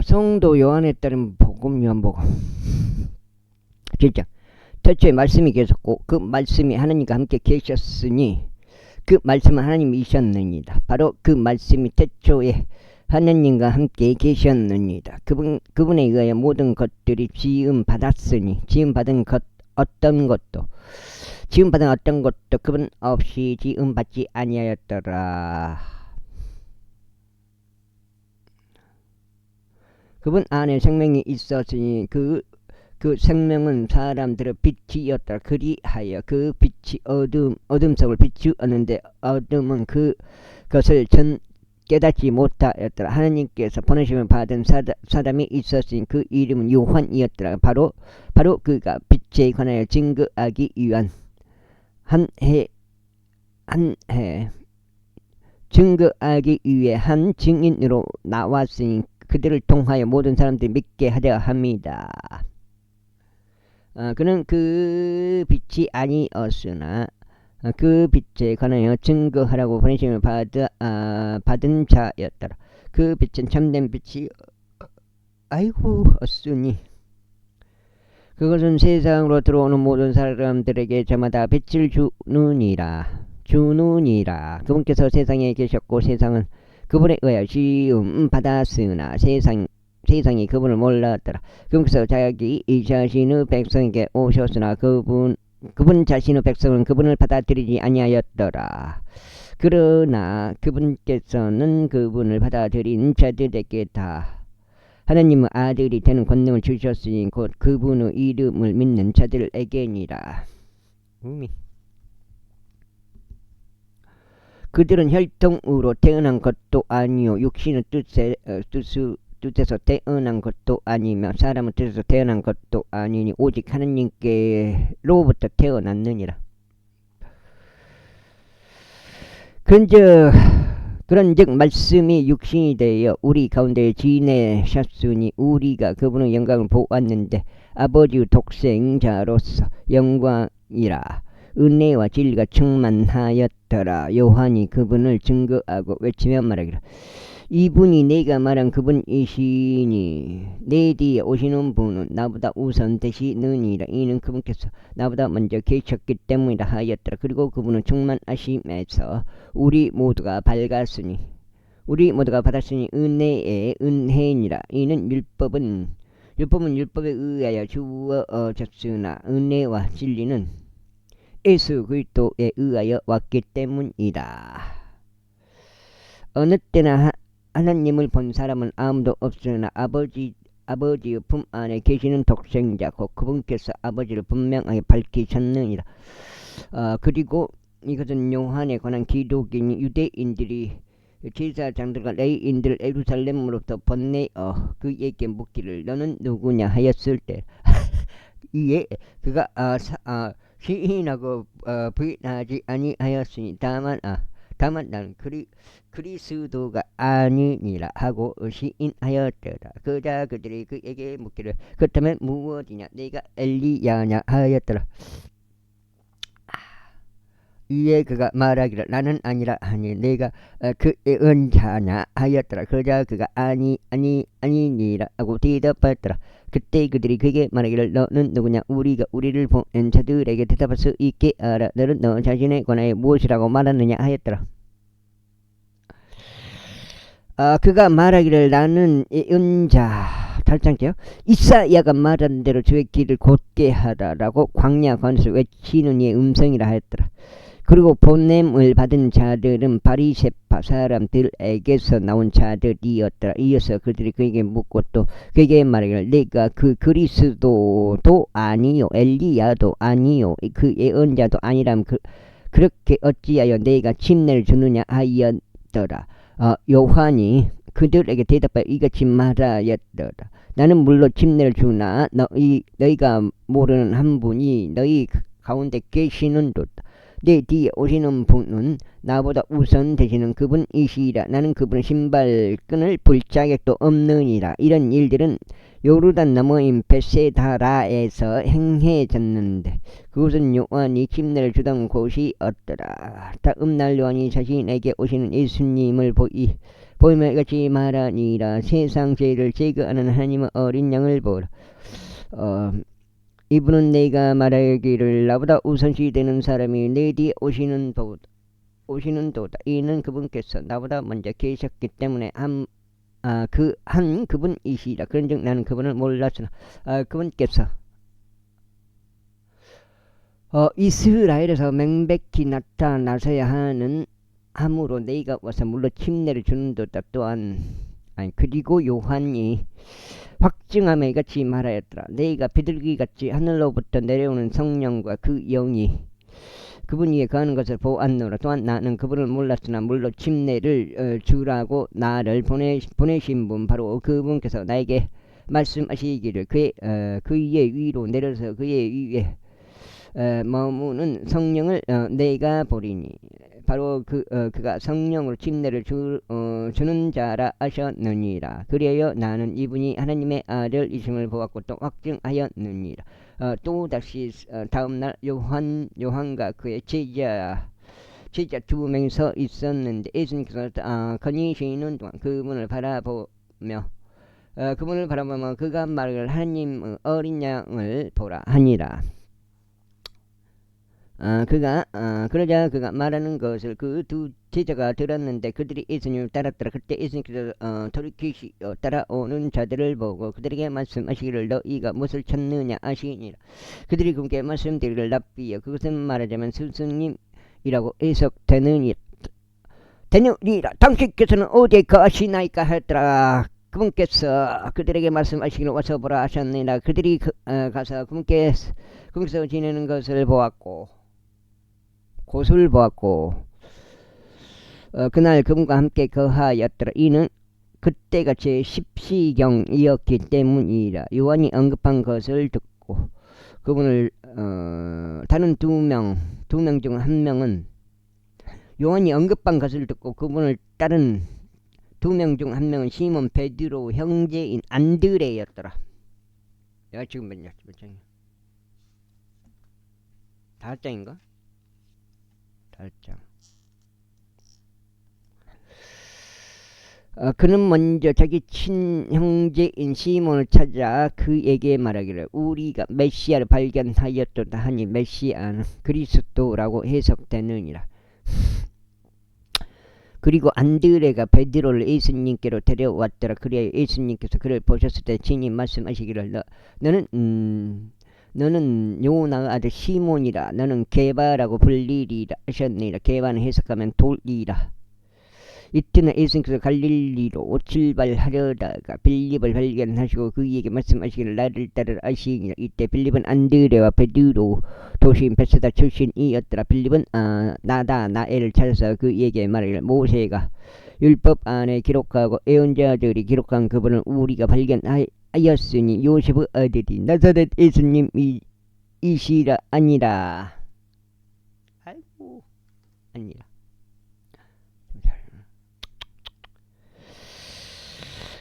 성도 요한에 따른 복음 요한복음 7장. 태초에 말씀이 계셨고 그 말씀이 하나님과 함께 계셨으니 그 말씀은 하나님이셨느니라. 바로 그 말씀이 태초에 하나님과 함께 계셨느니라. 그분에 의하여 모든 것들이 지음받았으니 지음받은 어떤 것도 그분 없이 지음받지 아니하였더라. 그분 안에 생명이 있었으니 그 생명은 사람들의 빛이었더라. 그리하여 그 빛이 어둠 속을 비추었는데 어둠은 그것을 깨닫지 못하였더라. 하나님께서 보내심을 받은 사람이 있었으니 그 이름은 요한이었더라. 바로 그가 빛에 관하여 증거하기 위한 증거하기 위해 한 증인으로 나왔으니 그들을 통하여 모든 사람들이 믿게 하려 합니다. 그는 그 빛이 아니었으나 그 빛에 관하여 증거하라고 보내심을 받은 자였더라. 그 빛은 참된 빛이 없으니 그것은 세상으로 들어오는 모든 사람들에게 저마다 빛을 주느니라. 그분께서 세상에 계셨고 세상은 그분에 의하여 지음 받았으나 세상이 그분을 몰랐더라. 그분께서 자기 자신의 백성에게 오셨으나 그분 자신의 백성은 그분을 받아들이지 아니하였더라. 그러나 그분께서는 그분을 받아들인 자들에게 다 하나님의 아들이 되는 권능을 주셨으니 곧 그분의 이름을 믿는 자들에게니라. 그들은 혈통으로 태어난 것도 아니요 육신의 뜻에서 태어난 것도 아니며 사람의 뜻에서 태어난 것도 아니니 오직 하나님께로부터 태어났느니라. 그런즉 말씀이 육신이 되어 우리 가운데 지내셨으니 우리가 그분의 영광을 보았는데 아버지의 독생자로서 영광이라 은혜와 진리가 충만하였더라. 요한이 그분을 증거하고 외치며 말하기를 이분이 내가 말한 그분이시니 내 뒤에 오시는 분은 나보다 우선 되시느니라. 이는 그분께서 나보다 먼저 계셨기 때문이라 하였더라. 그리고 그분은 충만하심에서 우리 모두가 받았으니 은혜에 은혜니라. 이는 율법은 율법에 의하여 주어졌으나 은혜와 진리는 예수 그리스도에 의하여 왔기 때문이다. 어느 때나 하나님을 본 사람은 아무도 없으나 아버지의 품 안에 계시는 독생자 곧 그분께서 아버지를 분명하게 밝히셨느니라. 그리고 이것은 요한에 관한 기독인 유대인들이 제사장들과 레위인들을 예루살렘으로부터 번내어 그에게 묻기를 너는 누구냐 하였을 때 이에 그가 시인하고 부인하지 아니하였으니 다만 나는 그리스도가 아니니라 하고 시인하였더라. 그자 그들이 그에게 묻기를 그렇다면 무엇이냐 내가 엘리야냐 하였더라. 이에 그가 말하기를 나는 아니라 하니 내가 그 예언자냐 하였더라. 그러자 그가 아니니라 하고 대답하였더라. 그때 그들이 그에게 말하기를 너는 누구냐 우리가 우리를 보낸 자들에게 대답할 수 있게 하라. 너는 너 자신에 관하여 무엇이라고 말하느냐 하였더라. 그가 말하기를 나는 예언자 8장째요. 이사야가 말한 대로 주의 길을 곧게 하라라고 광야 관에서 외치는 이의 음성이라 하였더라. 그리고 보냄을 받은 자들은 바리새파 사람들에게서 나온 자들이었더라. 이어서 그들이 그에게 묻고 또 그에게 말하기를 내가 그 그리스도도 아니요 엘리야도 아니요 그 예언자도 아니라면 그렇게 어찌하여 내가 침례를 주느냐 하였더라. 요한이 그들에게 대답하여 이같이 말하였더라. 나는 물론 침례를 주나 너희가 모르는 한 분이 너희 가운데 계시는도다. 내 뒤에 오시는 분은 나보다 우선 되시는 그분이시라. 나는 그분의 신발끈을 풀 자격도 없느니라. 이런 일들은 요르단 너머인 베세다라에서 행해졌는데 그곳은 요한이 침례를 주던 곳이었더라. 다음 날 요한이 자신에게 오시는 예수님을 보이며 이같이 말하니라. 세상 죄를 제거하는 하나님의 어린 양을 보라. 이분은 내가 말하기를 나보다 우선시 되는 사람이 내 뒤에 오시는 도다. 이는 그분께서 나보다 먼저 계셨기 때문에 그분이시라. 그런즉 나는 그분을 몰랐으나 그분께서 이스라엘에서 명백히 나타나셔야 함으로 내가 와서 물론 침례를 주는도다. 또한 그리고 요한이 확증함에 같이 말하였더라. 내가 비둘기같이 하늘로부터 내려오는 성령과 그 영이 그분 위에 거하는 것을 보았노라. 또한 나는 그분을 몰랐으나 물론 침례를 주라고 나를 보내신 분 바로 그분께서 나에게 말씀하시기를 그의 위로 내려서 그의 위에 머무는 성령을 내가 보리니 바로 그가 성령으로 침례를 주는 자라 하셨느니라. 그래야 나는 이분이 하나님의 아들이심을 보았고 또 확증하였느니라. 또다시 다음날 요한과 그의 제자 2명이 서 있었는데 예수님께서 거니시는 동안 그분을 바라보며 그가 말을 하나님 어린 양을 보라 하니라. 그러자 그가 말하는 것을 그 두 제자가 들었는데 그들이 예수님을 따랐더라. 그때 예수님께서 돌이키시어 따라오는 자들을 보고 그들에게 말씀하시기를 너희가 무엇을 찾느냐 하시니라. 그들이 그분께 말씀드리기를 랍비여 그것은 말하자면 스승님이라고 해석되느니라. 당신께서는 어디에 거하시나이까 하였더라. 그분께서 그들에게 말씀하시기를 와서 보라 하셨느니라. 그들이 가서 그분께서 지내는 것을 보았고 곳을 보았고 그날 그분과 함께 거하였더라. 이는 그때가 제10시경이었기 때문이라. 요한이 언급한 것을 듣고 그분을 다른 두 명 중 한 명은 요한이 언급한 것을 듣고 그분을 따른 2명 중 한 명은 시몬 베드로 형제인 안드레였더라. 내가 지금 몇 장이야? 5장인가? 5장. 그는 먼저 자기 친형제인 시몬을 찾아 그에게 말하기를 우리가 메시아를 발견하였도다 하니 메시아는 그리스도라고 해석되느니라. 그리고 안드레가 베드로를 예수님께로 데려왔더라. 그리하여 예수님께서 그를 보셨을 때 친히 말씀하시기를 너는 요나의 아들 시몬이라. 너는 게바라고 불리리라 하셨느니라. 게바는 해석하면 돌이라. 이튿날 예수님께서 갈릴리로 출발하려다가 빌립을 발견하시고 그에게 말씀하시기를 나를 따르라 하시니라. 이때 빌립은 안드레와 베드로 도시인 베세다 출신이었더라. 빌립은 나다나엘을 찾아서 그에게 말하기를 모세가 율법 안에 기록하고 예언자들이 기록한 그분을 우리가 발견하였으니 요셉의 아들이 나사렛 예수님이시라. 아니라. 아이고 아니라.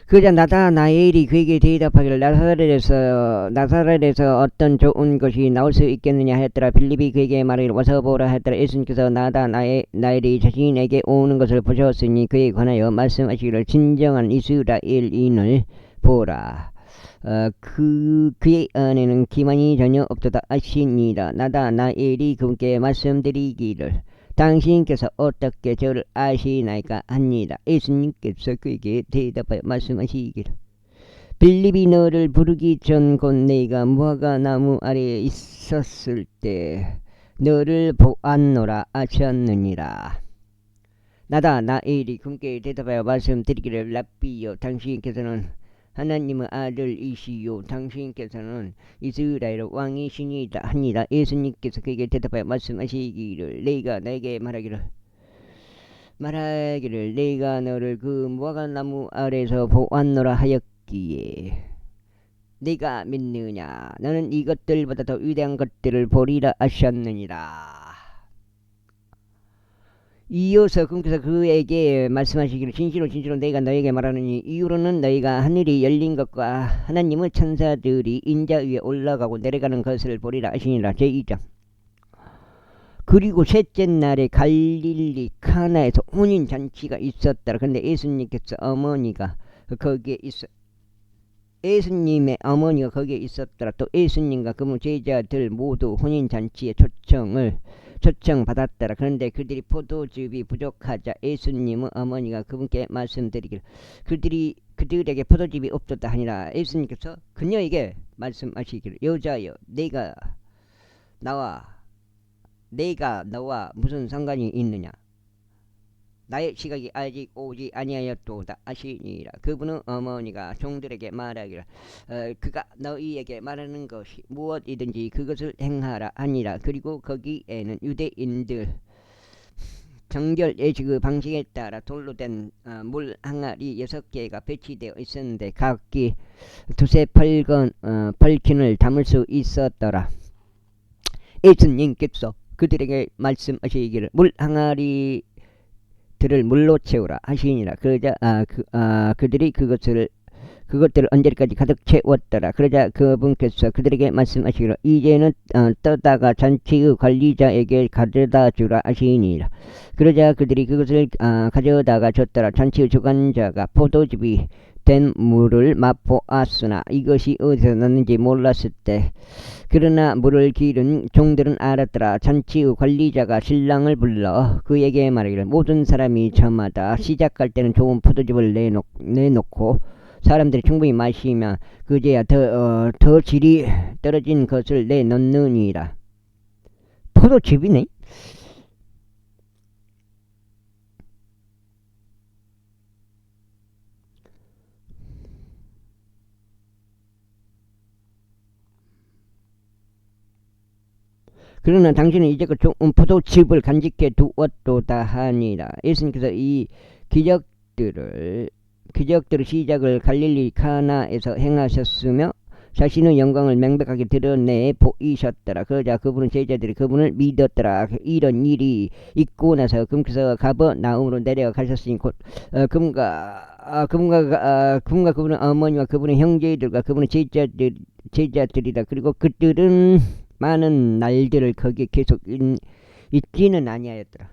그러자 나다나엘이 그에게 대답하기를 나사렛에서 어떤 좋은 것이 나올 수 있겠느냐 하였더라. 빌립이 그에게 말하기를 와서 보라 하였더라. 예수님께서 나다나엘이 자신에게 오는 것을 보셨으니 그에 관하여 말씀하시기를 진정한 이스라엘인을 보라. 그의 안에는 기만이 전혀 없도다 하시니라. 나다나엘이 그분께 말씀드리기를 당신께서 어떻게 저를 아시나이까 하니라. 예수님께서 그에게 대답하여 말씀하시기를 빌립이 너를 부르기 전 곧 내가 무화과나무 아래에 있었을 때 너를 보았노라 하셨느니라. 나다나엘이 그분께 대답하여 말씀드리기를 랍비여 당신께서는 하나님의 아들이시요 당신께서는 이스라엘 왕이시니이다 하니라. 예수님께서 그에게 대답하여 말씀하시기를 내가 너에게 말하기를 내가 너를 그 무화과나무 아래서 보았노라 하였기에 네가 믿느냐. 너는 이것들보다 더 위대한 것들을 보리라 하셨느니라. 이어서 그분께서 그에게 말씀하시기를 진실로 내가 너에게 말하느니 이후로는 너희가 하늘이 열린 것과 하나님의 천사들이 인자 위에 올라가고 내려가는 것을 보리라 하시니라. 제2장. 그리고 셋째 날에 갈릴리 카나에서 혼인잔치가 있었더라. 그런데 예수님께서 예수님의 어머니가 거기에 있었더라. 또 예수님과 그분 제자들 모두 혼인잔치에 초청받았더라. 그런데 그들이 포도즙이 부족하자 예수님의 어머니가 그분께 말씀드리기를 그들에게 포도즙이 없었다 하니라. 예수님께서 그녀에게 말씀하시기를 여자여 내가 너와 무슨 상관이 있느냐. 나의 시각이 아직 오지 아니하였도다 하시니라. 그분의 어머니가 종들에게 말하기를 그가 너희에게 말하는 것이 무엇이든지 그것을 행하라 하니라. 그리고 거기에는 유대인들 정결 예식 방식에 따라 돌로 된 물 항아리 6개가 배치되어 있었는데 각기 두세 펄킨을 담을 수 있었더라. 예수님께서 그들에게 말씀하시기를 물 항아리 들을 물로 채우라 하시니라. 그러자 그들이 그것들을 언제까지 가득 채웠더라. 그러자 그분께서 그들에게 말씀하시기를 이제는 떠다가 잔치의 관리자에게 가져다 주라 하시니라. 그러자 그들이 그것을 가져다가 줬더라. 잔치의 주관자가 포도즙이 된 물을 맛보았으나 이것이 어디서 났는지 몰랐을 때 그러나 물을 기른 종들은 알았더라. 잔치의 관리자가 신랑을 불러 그에게 말하기를 모든 사람이 저마다 시작할 때는 좋은 포도즙을 내놓고 사람들이 충분히 마시면 그제야 더 질이 떨어진 것을 내놓느니라. 포도즙이네. 그러나 당신은 이제껏 좋은 포도즙을 간직해 두었도다 하니라. 예수님께서 이 기적들의 시작을 갈릴리 카나에서 행하셨으며 자신의 영광을 명백하게 드러내 보이셨더라. 그러자 그분은 제자들이 그분을 믿었더라. 이런 일이 있고 나서 그분께서 가버나움으로 내려가셨으니 곧 그분과 그분의 어머니와 그분의 형제들과 그분의 제자들이다. 그리고 그들은 많은 날들을 거기에 계속 있지는 아니하였더라.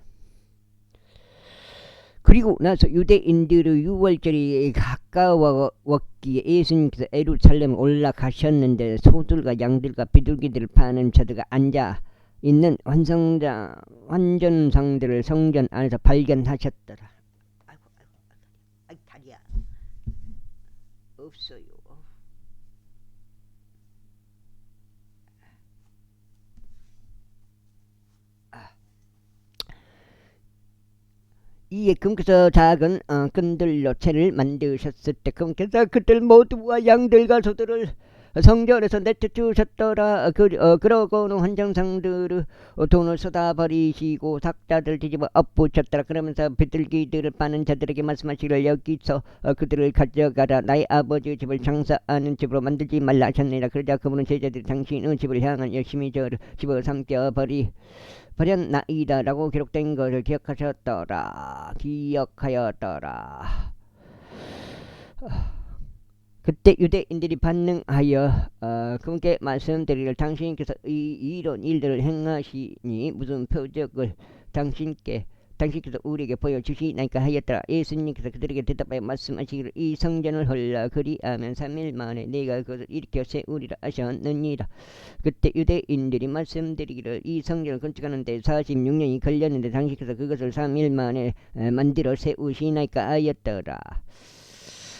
그리고 나서 유대인들의 유월절이 가까웠기에 예수님께서 예루살렘 올라가셨는데 소들과 양들과 비둘기들을 파는 자들과 앉아 있는 환전상들을 성전 안에서 발견하셨더라. 아이고, 아이고, 다리야. 없어요. 이에 금께서 작은 끈들로 채를 만드셨을 때 금께서 그들 모두와 양들과 소들을 성전에서 내쫓으셨더라. 그러고는 환정상들을 돈을 쏟아버리시고 삭자들 뒤집어 엎으셨더라. 그러면서 비둘기들을 파는 자들에게 말씀하시기를 여기서 그들을 가져가라. 나의 아버지의 집을 장사하는 집으로 만들지 말라 하셨느니라. 그러자 그분은 제자들이 당신의 집을 향한 열심히 저를 집어삼켜 버렸나이다 라고 기록된 것을 기억하였더라. 그때 유대인들이 반응하여 그분께 말씀드리기를 당신께서 이런 일들을 행하시니 무슨 표적을 당신께서 우리에게 보여주시나이까 하였더라. 예수님께서 그들에게 대답하여 말씀하시기를 이 성전을 헐라 그리하면 3일 만에 내가 그것을 일으켜 세우리라 하셨느니라. 그때 유대인들이 말씀드리기를 이 성전을 건축하는데 46년이 걸렸는데 당신께서 그것을 3일 만에 만들어 세우시나이까 하였더라.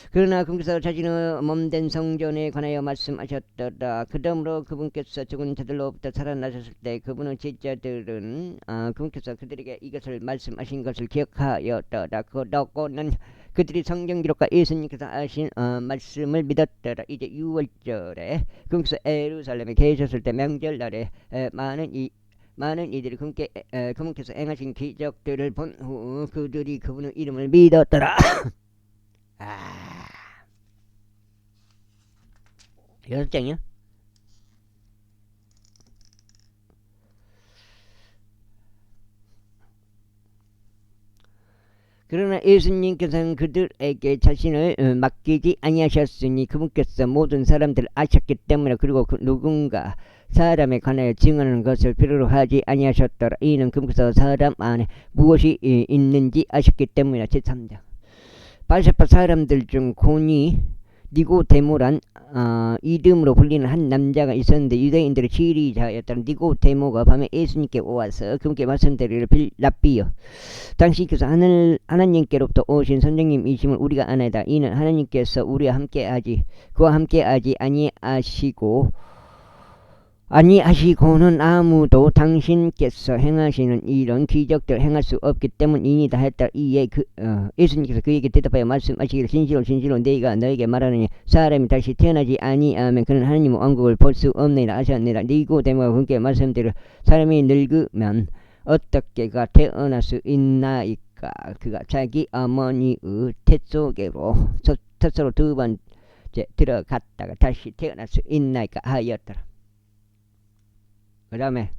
그러나 그분께서 자신의 몸된 성전에 관하여 말씀하셨더라. 그러므로 그분께서 죽은 자들로부터 살아나셨을 때 그분의 제자들은 그분께서 그들에게 이것을 말씀하신 것을 기억하였더라. 그러고는 그들이 성경 기록과 예수님께서 하신 말씀을 믿었더라. 이제 6월절에 그분께서 예루살렘에 계셨을 때 명절날에 많은 이들이 그분께서 행하신 기적들을 본 후 그들이 그분의 이름을 믿었더라. 여섯 장이요? 그러나 예수님께서는 그들에게 자신을 맡기지 아니하셨으니 그분께서 모든 사람들을 아셨기 때문에 그리고 누군가 사람에 관하여 증언하는 것을 필요로 하지 아니하셨더라. 이는 그분께서 사람 안에 무엇이 있는지 아셨기 때문이라. 제3장 바르샤파 사람들 중 고니 니고데모란 이름으로 불리는 한 남자가 있었는데 유대인들의 지리자였던 니고데모가 밤에 예수님께 와서 그분께 말씀드리기를 랍비여 당신께서 하나님께로부터 오신 선생님이심을 우리가 아나이다. 이는 하나님께서 그와 함께하지 아니하시고는 아무도 당신께서 행하시는 이런 기적들 행할 수 없기 때문이니다 했다. 이에 예수님께서 그에게 대답하여 말씀하시기를 진실로 내가 너에게 말하느니 사람이 다시 태어나지 아니하면 그는 하나님의 왕국을 볼 수 없느니라 하셨느니라. 니고데모가 그분께 말씀드려 사람이 늙으면 어떻게 태어날 수 있나이까. 그가 자기 어머니의 태 속으로 두 번째 들어갔다가 다시 태어날 수 있나이까 하였더라. 그 다음에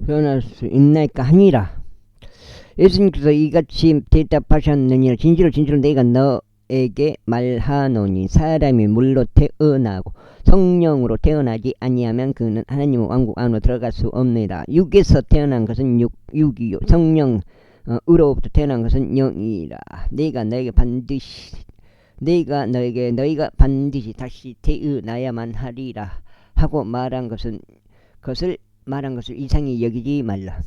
태어날 수 있나이까 하니라. 예수님께서 이같이 대답하셨느니라. 진실로 내가 너에게 말하노니 사람이 물로 태어나고 성령으로 태어나지 아니하면 그는 하나님의 왕국 안으로 들어갈 수 없느니라. 육에서 태어난 것은 육이요 성령으로부터 태어난 것은 영이라. 너희가 반드시 다시 태어나야만 하리라 하고 말한 것을 이상히 여기지 말라.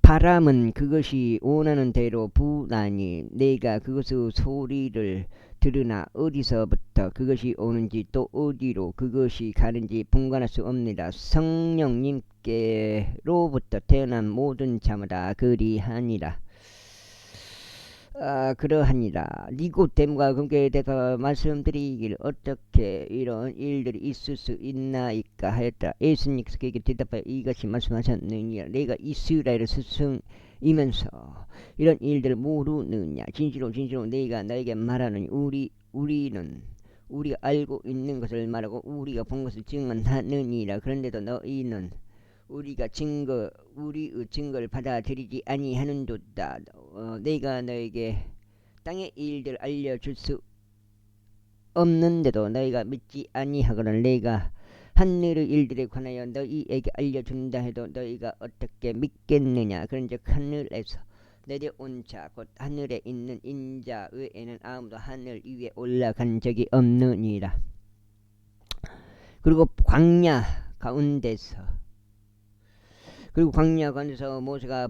바람은 그것이 원하는 대로 부나니 내가 그것의 소리를 들으나 어디서부터 그것이 오는지 또 어디로 그것이 가는지 분간할 수 없느니라. 성령님께로부터 태어난 모든 자마다 그리하니라. 그러하니라. 니고데모가 그에 대해서 말씀드리기를 어떻게 이런 일들이 있을 수 있나이까 하였더라. 예수님께서 그에게 대답하여 이같이 말씀하셨느니라. 내가 이스라엘의 스승이면서 이런 일들을 모르느냐. 진실로 진실로 내가 너에게 말하느니 우리가 알고 있는 것을 말하고 우리가 본 것을 증언하느니라. 그런데도 너희는 우리의 증거를 받아들이지 아니하는도다. 내가 너에게 땅의 일들을 알려줄 수 없는데도 너희가 믿지 아니하거나 내가 하늘의 일들에 관하여 너희에게 알려준다 해도 너희가 어떻게 믿겠느냐. 그런즉 하늘에서 내려온 자 곧 하늘에 있는 인자 외에는 아무도 하늘 위에 올라간 적이 없느니라. 그리고 광야 가운데서 모세가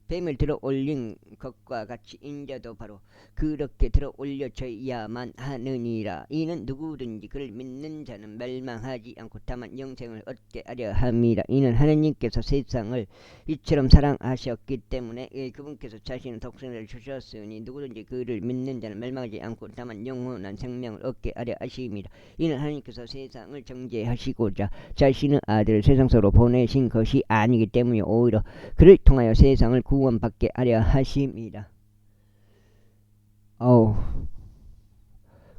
뱀을 들어 올린 것과 같이 인자도 바로 그렇게 들어 올려져야만 하느니라. 이는 누구든지 그를 믿는 자는 멸망하지 않고 다만 영생을 얻게 하려 함이라. 이는 하나님께서 세상을 이처럼 사랑하셨기 때문에 그분께서 자신의 독생자를 주셨으니 누구든지 그를 믿는 자는 멸망하지 않고 다만 영원한 생명을 얻게 하려 하심이라. 이는 하나님께서 세상을 정죄하시고자 자신의 아들을 세상 속으로 보내신 것이 아니기 때문에 오히려 그를 통하여 세상을 구원받게 하려 하심이라.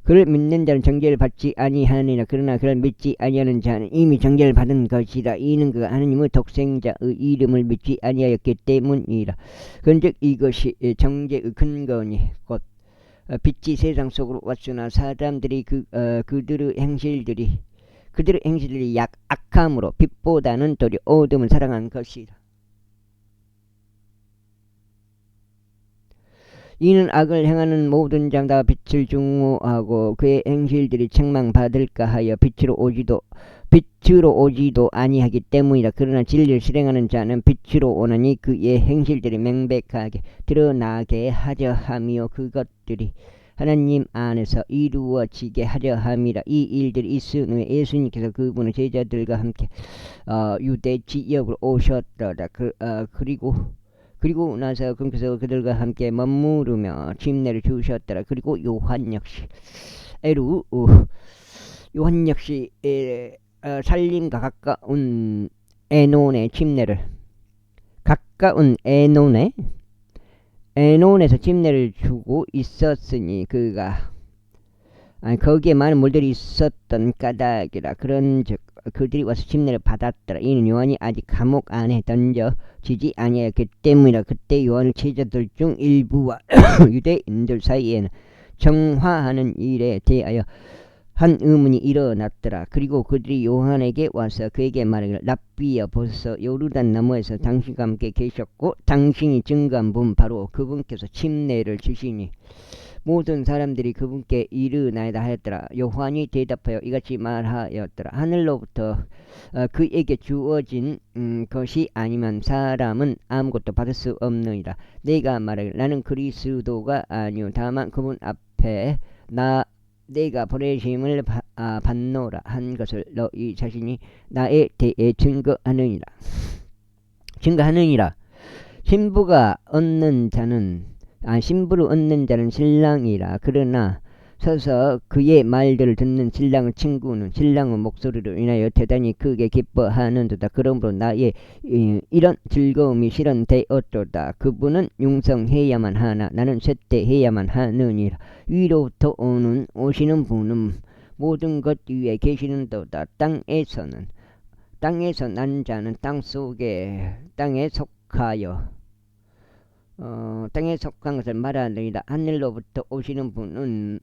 그를 믿는 자는 정죄를 받지 아니하느니라. 그러나 그를 믿지 아니하는 자는 이미 정죄를 받은 것이라. 이는 그가 하나님의 독생자의 이름을 믿지 아니하였기 때문이라. 그런즉 이것이 정죄의 근거니 곧 빛이 세상 속으로 왔으나 사람들이 그들의 행실들이 악함으로 빛보다는 도리어 어둠을 사랑한 것이라. 이는 악을 행하는 모든 자는 다 빛을 중호하고 그의 행실들이 책망받을까 하여 빛으로 오지도 아니하기 때문이라. 그러나 진리를 실행하는 자는 빛으로 오나니 그의 행실들이 명백하게 드러나게 하려 함이요 그것들이 하나님 안에서 이루어지게 하려 함이라. 이 일들이 있은 후에 예수님께서 그분의 제자들과 함께 유대 지역으로 오셨더라. 그리고 나서 그분께서 그들과 함께 머무르며 침례를 주셨더라. 그리고 요한 역시 살림과 가까운 에논의 침례를 에논에서 침례를 주고 있었으니 거기에 많은 물들이 있었던 까닭이라. 그런즉 그들이 와서 침례를 받았더라. 이는 요한이 아직 감옥 안에 던져지지 아니하였기 때문이라. 그때 요한의 제자들 중 일부와 유대인들 사이에는 정화하는 일에 대하여 한 의문이 일어났더라. 그리고 그들이 요한에게 와서 그에게 말하기를 랍비여 보소서 요르단 너머에서 당신과 함께 계셨고 당신이 증거한 분 바로 그분께서 침례를 주시니 모든 사람들이 그분께 이르나이다 하였더라. 요한이 대답하여 이같이 말하였더라. 하늘로부터 그에게 주어진 것이 아니면 사람은 아무것도 받을 수 없느니라. 내가 말하기를 나는 그리스도가 아니오 다만 그분 앞에 내가 보내심을 받노라 한 것을 너희 자신이 나에 대해 증거하느니라. 신부를 얻는 자는 신랑이라. 그러나 서서 그의 말들을 듣는 신랑의 친구는 신랑의 목소리로 인하여 대단히 크게 기뻐하는도다. 그러므로 나의 이런 즐거움이 실현되었도다. 그분은 융성해야만 하나 나는 쇠퇴해야만 하느니라. 위로부터 오시는 분은 모든 것 위에 계시는도다. 땅에서 난 자는 땅에 속한 것을 말하느니라. 하늘로부터 오시는 분은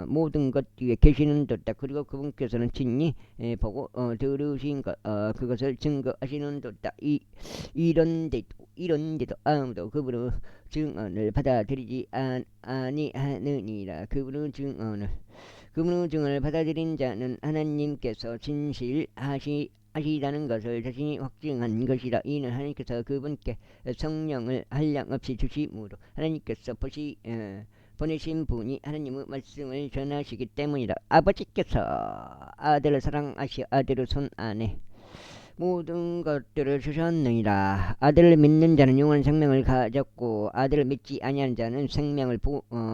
모든 것 위에 계시는도다. 그리고 그분께서는 친히 보고 들으신 그것을 증거하시는도다. 이런데도 아무도 그분의 증언을 받아들이지 아니하느니라. 그분의 증언을 받아들인 자는 하나님께서 진실하시다는 것을 자신이 확증한 것이라. 이는 하나님께서 그분께 성령을 한량없이 주심으로 하나님께서 보내신 분이 하나님의 말씀을 전하시기 때문이라. 아버지께서 아들을 사랑하시어 아들의 손 안에 모든 것들을 주셨느니라. 아들을 믿는 자는 영원한 생명을 가졌고 아들을 믿지 아니하는 자는 생명을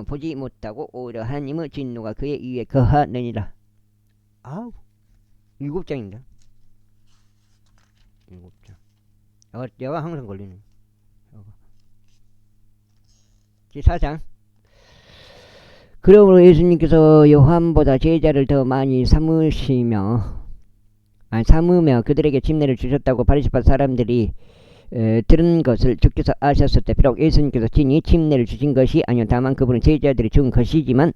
보지 못하고 오히려 하나님의 진노가 그의 위에 거하느니라. 아우 7장입니다. 7장. 여가 항상 걸리네. 4장. 그러므로 예수님께서 요한보다 제자를 더 많이 삼으며 그들에게 침례를 주셨다고 바리새파 사람들이 들은 것을 주께서 아셨을 때 비록 예수님께서 친히 침례를 주신 것이 아니요 다만 그분은 제자들이 준 것이지만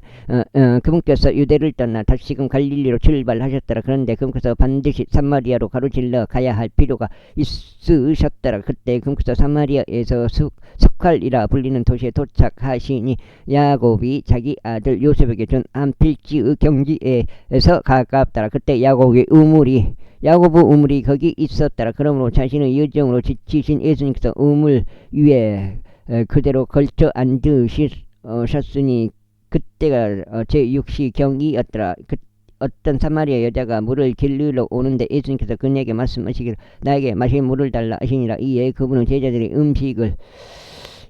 그분께서 유대를 떠나 다시금 갈릴리로 출발하셨더라. 그런데 그분께서 반드시 사마리아로 가로질러 가야 할 필요가 있으셨더라. 그때 그분께서 사마리아에서 스칼이라 불리는 도시에 도착하시니 야곱이 자기 아들 요셉에게 준 안필지의 경지에서 가깝더라. 그때 야곱의 우물이 거기 있었더라. 그러므로 자신의 여정으로 지치신 예수님께서 우물 위에 그대로 걸쳐 앉으셨으니 그때가 제6시 경이었더라. 어떤 사마리아 여자가 물을 길르러 오는데 예수님께서 그녀에게 말씀하시기를 나에게 마실 물을 달라 하시니라.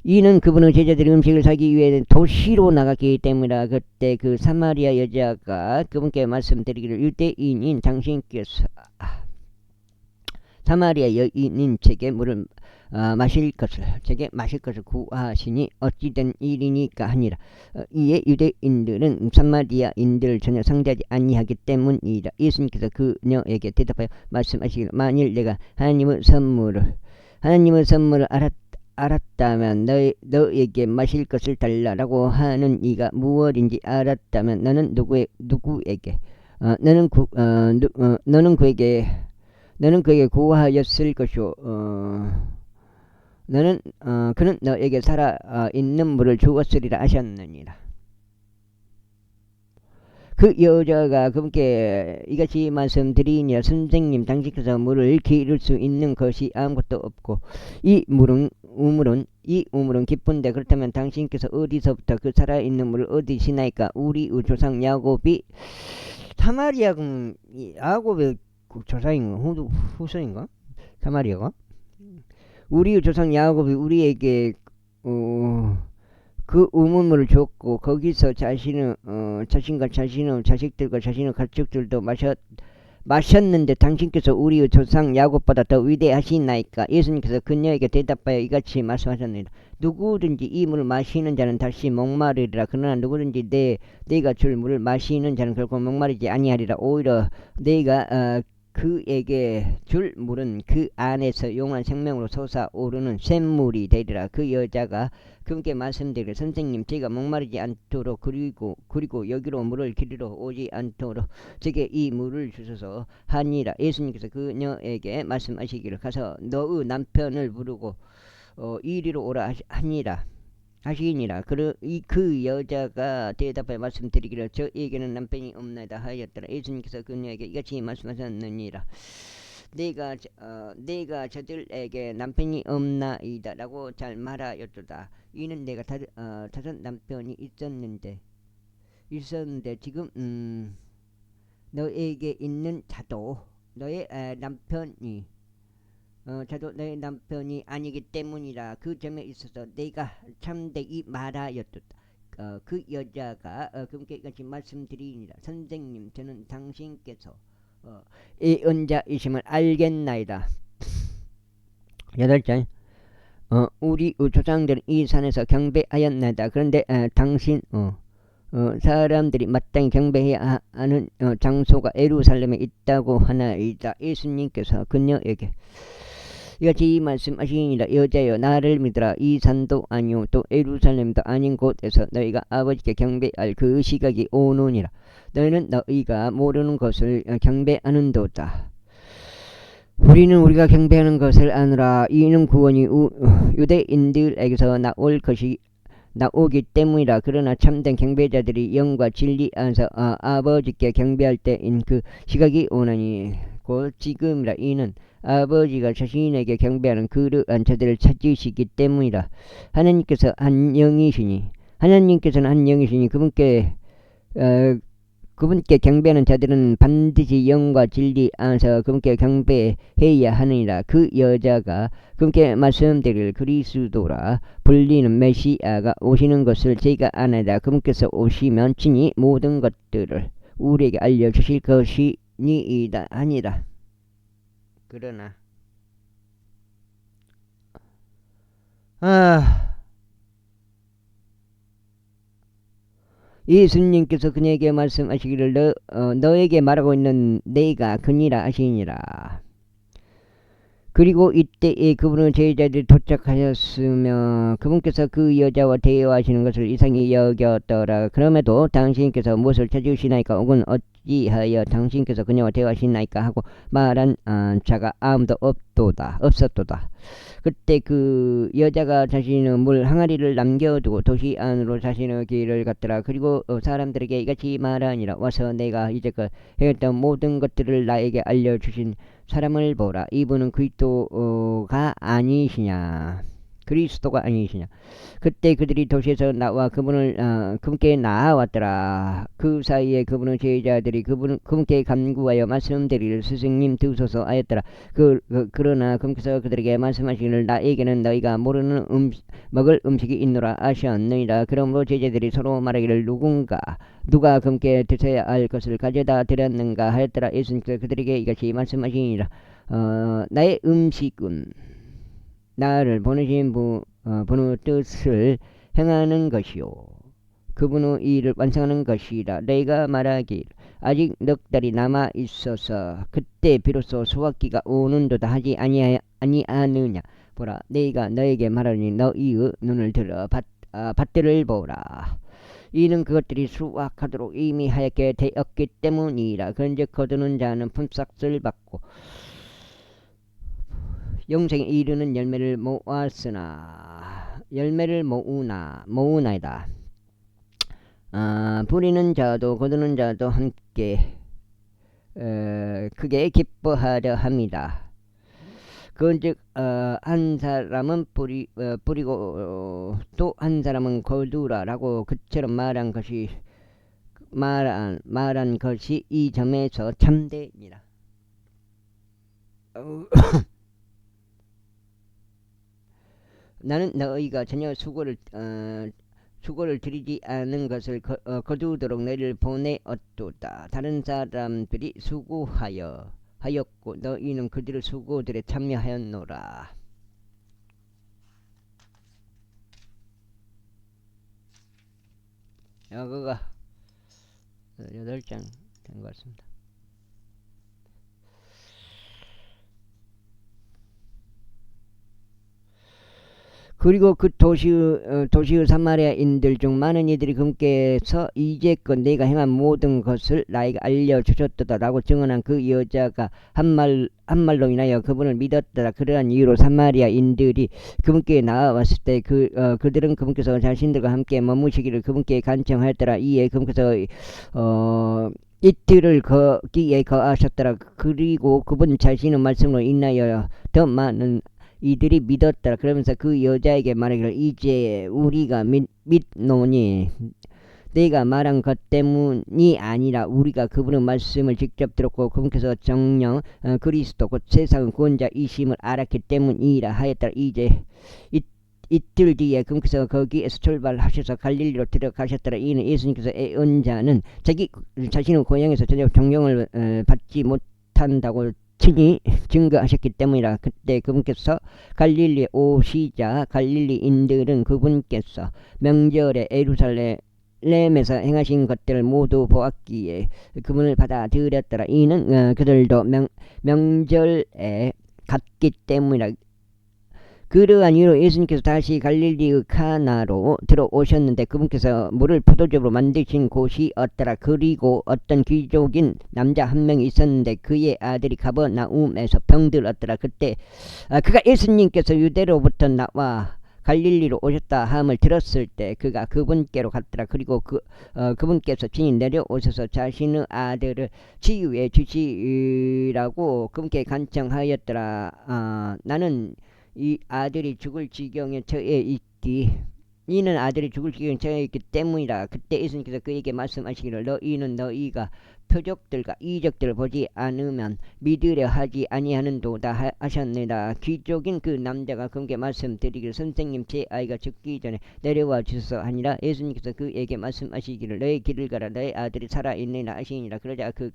이는 그분은 제자들의 음식을 사기 위해 도시로 나갔기 때문이라. 그때 그 사마리아 여자가 그분께 말씀드리기를 유대인인 당신께서 사마리아 여인인 제게 물을 마실 것을 구하시니 어찌된 일이니까 하니라. 이에 유대인들은 사마리아인들을 전혀 상대하지 아니하기 때문이라. 예수님께서 그녀에게 대답하여 말씀하시기를 만일 내가 하나님의 선물을 알았다면 너에게 마실 것을 달라라고 하는 이가 무엇인지 알았다면 너는 너는 그에게 구하였을 것이요 그는 너에게 살아 있는 물을 주었으리라 하셨느니라. 그 여자가 그분께 이같이 말씀드리니라. 선생님 당신께서 물을 기를 수 있는 것이 아무것도 없고 이 우물은 깊은데 그렇다면 당신께서 어디서부터 그 살아있는 물을 얻으시나이까? 우리의 조상 야곱이 야곱의 조상인가? 후손인가? 사마리아가? 우리의 조상 야곱이 우리에게 그 우물물을 줬고 거기서 자신과 자신의 자식들과 자신의 가축들도 마셨는데 당신께서 우리의 조상 야곱보다 더 위대하시나이까? 예수님께서 그녀에게 대답하여 이같이 말씀하셨느니라. 누구든지 이 물을 마시는 자는 다시 목마르리라. 그러나 누구든지 내가 줄 물을 마시는 자는 결코 목마르지 아니하리라. 오히려 내가 그에게 줄 물은 그 안에서 영원한 생명으로 솟아오르는 샘물이 되리라. 그 여자가 그분께 말씀드리기를 선생님 제가 목마르지 않도록 그리고 여기로 물을 기르러 오지 않도록 제게 이 물을 주소서 하니라. 예수님께서 그녀에게 말씀하시기를 가서 너의 남편을 부르고 이리로 오라 하시니라. 그 여자가 대답하여 말씀드리기를 저에게는 남편이 없나이다 하였더라. 예수님께서 그녀에게 이같이 말씀하셨느니라. 내가 저들에게 남편이 없나이다 라고 잘 말하였도다. 이는 내가 다섯 남편이 있었는데 지금 너에게 있는 자도 너의 남편이 아니기 때문이라. 그 점에 있어서 내가 참되이 말하였도다. 그 여자가 그분께 같이 말씀드리니라. 선생님 저는 당신께서 예언자이심을 알겠나이다. 8절. 우리 조상들은 이 산에서 경배하였나이다. 그런데 당신 사람들이 마땅히 경배해야 하는 장소가 예루살렘에 있다고 하나이다. 예수님께서 그녀에게 이같이 말씀하시니라. 여자여 나를 믿으라. 이 산도 아니요 또 예루살렘도 아닌 곳에서 너희가 아버지께 경배할 그 시각이 오노니라. 너희는 너희가 모르는 것을 경배하는도다. 우리는 우리가 경배하는 것을 아느라. 이는 구원이 유대인들에게서 나오기 때문이라. 그러나 참된 경배자들이 영과 진리 안에서 아버지께 경배할 때인 그 시각이 오나니 곧 지금이라. 이는 아버지가 자신에게 경배하는 그러한 자들을 찾으시기 때문이라. 하나님께서는 한 영이시니 그분께 그분께 경배하는 자들은 반드시 영과 진리 안에서 그분께 경배해야 하느니라. 그 여자가 그분께 말씀드릴 그리스도라 불리는 메시아가 오시는 것을 제가 아나이다. 그분께서 오시면 친히 모든 것들을 우리에게 알려주실 것이니이다 하니라. 그러나 예수님께서 그녀에게 말씀하시기를 너에게 말하고 있는 내가 그니라 하시니라. 그리고 이때에 그분은 제자들이 도착하셨으며 그분께서 그 여자와 대화하시는 것을 이상히 여겼더라. 그럼에도 당신께서 무엇을 찾으시나이까 혹은 어찌하여 당신께서 그녀와 대화하시나이까 하고 말한 자가 아무도 없었도다. 그때 그 여자가 자신의 물 항아리를 남겨두고 도시 안으로 자신의 길을 갔더라. 그리고 사람들에게 이같이 말하니라. 와서 내가 이제껏 행했던 모든 것들을 나에게 알려주신 사람을 보라. 이분은 그리스도가 아니시냐. 그때 그들이 도시에서 나와 그분께 나아왔더라. 그 사이에 그분은 제자들이 그분께 간구하여 말씀드리를 스승님 두소서 하였더라. 그러나 그분께서 그들에게 말씀하시기를 나에게는 너희가 모르는 먹을 음식이 있노라 하셨느니라. 그러므로 제자들이 서로 말하기를 누가 그분께 드셔야 할 것을 가져다 드렸는가 하였더라. 예수님께서 그들에게 이같이 말씀하시니라. 나의 음식은 나를 보내신 분의 뜻을 행하는 것이요 그분의 일을 완성하는 것이라. 내가 말하기를 아직 넉 달이 남아 있어서 그때 비로소 수확기가 오는도다 하지 아니하느냐. 보라, 내가 너에게 말하니 너희의 눈을 들어 밭들을 보라. 이는 그것들이 수확하도록 이미 하얗게 되었기 때문이라. 그런즉 거두는 자는 품삯을 받고 영생에 이르는 열매를 모으나이다. 부리는 자도 거두는 자도 함께 크게 기뻐하려 합니다. 그런즉 한 사람은 뿌리고 또 한 사람은 거두라라고 그처럼 말한 것이 이 점에서 참되니라. 나는 너희가 전혀 수고를 들이지 않은 것을 거두도록 너희를 보내었도다. 다른 사람들이 수고하였고 너희는 그들의 수고들에 참여하였노라. 여기가 8장 된 것 같습니다. 그리고 그 도시의 사마리아인들 중 많은 이들이 그분께서 이제껏 내가 행한 모든 것을 나에게 알려주셨도다라고 증언한 그 여자가 한 말로 인하여 그분을 믿었더라. 그러한 이유로 사마리아인들이 그분께 나와왔을 때 그들은 그분께서 자신들과 함께 머무시기를 그분께 간청하였더라. 이에 그분께서 이틀을 거기에 거하셨더라. 그리고 그분 자신의 말씀으로 인하여 더 많은 이들이 믿었더라. 그러면서 그 여자에게 말하기를 이제 우리가 믿노니 내가 말한 것 때문이 아니라 우리가 그분의 말씀을 직접 들었고 그분께서 정령 그리스도 곧 세상 구원자이심을 알았기 때문이라 하였더라. 이제 이틀 뒤에 그분께서 거기에서 출발하셔서 갈릴리로 들어가셨더라. 이는 예수님께서 애언자는 자신의 고향에서 전혀 존경을 받지 못한다고 친히 증거하셨기 때문이라. 그때 그분께서 갈릴리에 오시자 갈릴리인들은 그분께서 명절에 예루살렘에서 행하신 것들을 모두 보았기에 그분을 받아들였더라. 이는 그들도 명절에 갔기 때문이라. 그러한 이유로 예수님께서 다시 갈릴리의 카나로 들어오셨는데 그분께서 물을 포도주로 만드신 곳이었더라. 그리고 어떤 귀족인 남자 한 명이 있었는데 그의 아들이 가버나움에서 병들었더라. 그때 그가 예수님께서 유대로부터 나와 갈릴리로 오셨다 함을 들었을 때 그가 그분께로 갔더라. 그리고 그분께서 친히 내려오셔서 자신의 아들을 치유해 주시라고 그분께 간청하였더라. 나는 이 아들이 죽을 지경에 처해 있기 이는 아들이 죽을 기경에 처해있기 때문이라. 그때 예수님께서 그에게 말씀하시기를 너희는 너희가 표적들과 이적들을 보지 않으면 믿으려 하지 아니하는도다 하셨느니라. 귀족인 그 남자가 그에게 말씀드리기를 선생님 제 아이가 죽기 전에 내려와 주소서 하니라. 예수님께서 그에게 말씀하시기를 너의 길을 가라 너의 아들이 살아있느니라 하시니라. 그러자 그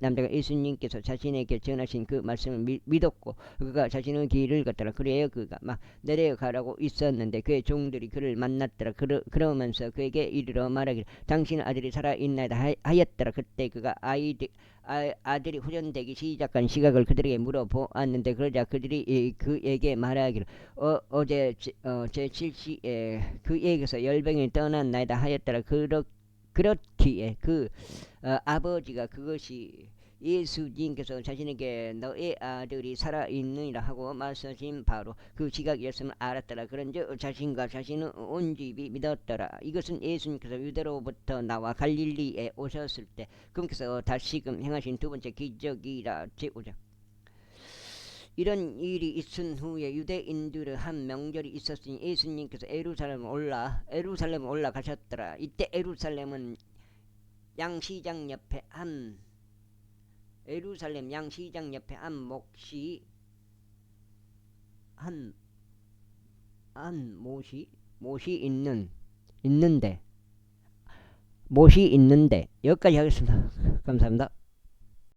남자가 예수님께서 자신에게 전하신 그 말씀을 믿었고 그가 자신의 길을 걷더라. 그래야 그가 막 내려가라고 있었는데 그의 종들이 그를 만났더라. 그러면서 그에게 이르러 말하기를 당신의 아들이 살아있나이다 하였더라. 그때 그가 아들이 후련되기 시작한 시각을 그들에게 물어보았는데 그러자 그들이 그에게 말하기를 어제 제 7시에 그에게서 열병이 떠났나이다 하였더라. 그렇기에 아버지가 그것이 예수님께서 자신에게 너의 아들이 살아있느니라 하고 말씀하신 바로 그 지각이었음을 알았더라. 그런즉 자신과 자신의 온 집이 믿었더라. 이것은 예수님께서 유대로부터 나와 갈릴리에 오셨을 때 그분께서 다시금 행하신 두 번째 기적이라. 제5장. 이런 일이 있은 후에 유대인들의 한 명절이 있었으니 예수님께서 에루살렘 올라가셨더라. 이때 에루살렘 양시장 옆에 한 못이 있는데 여기까지 하겠습니다. 감사합니다.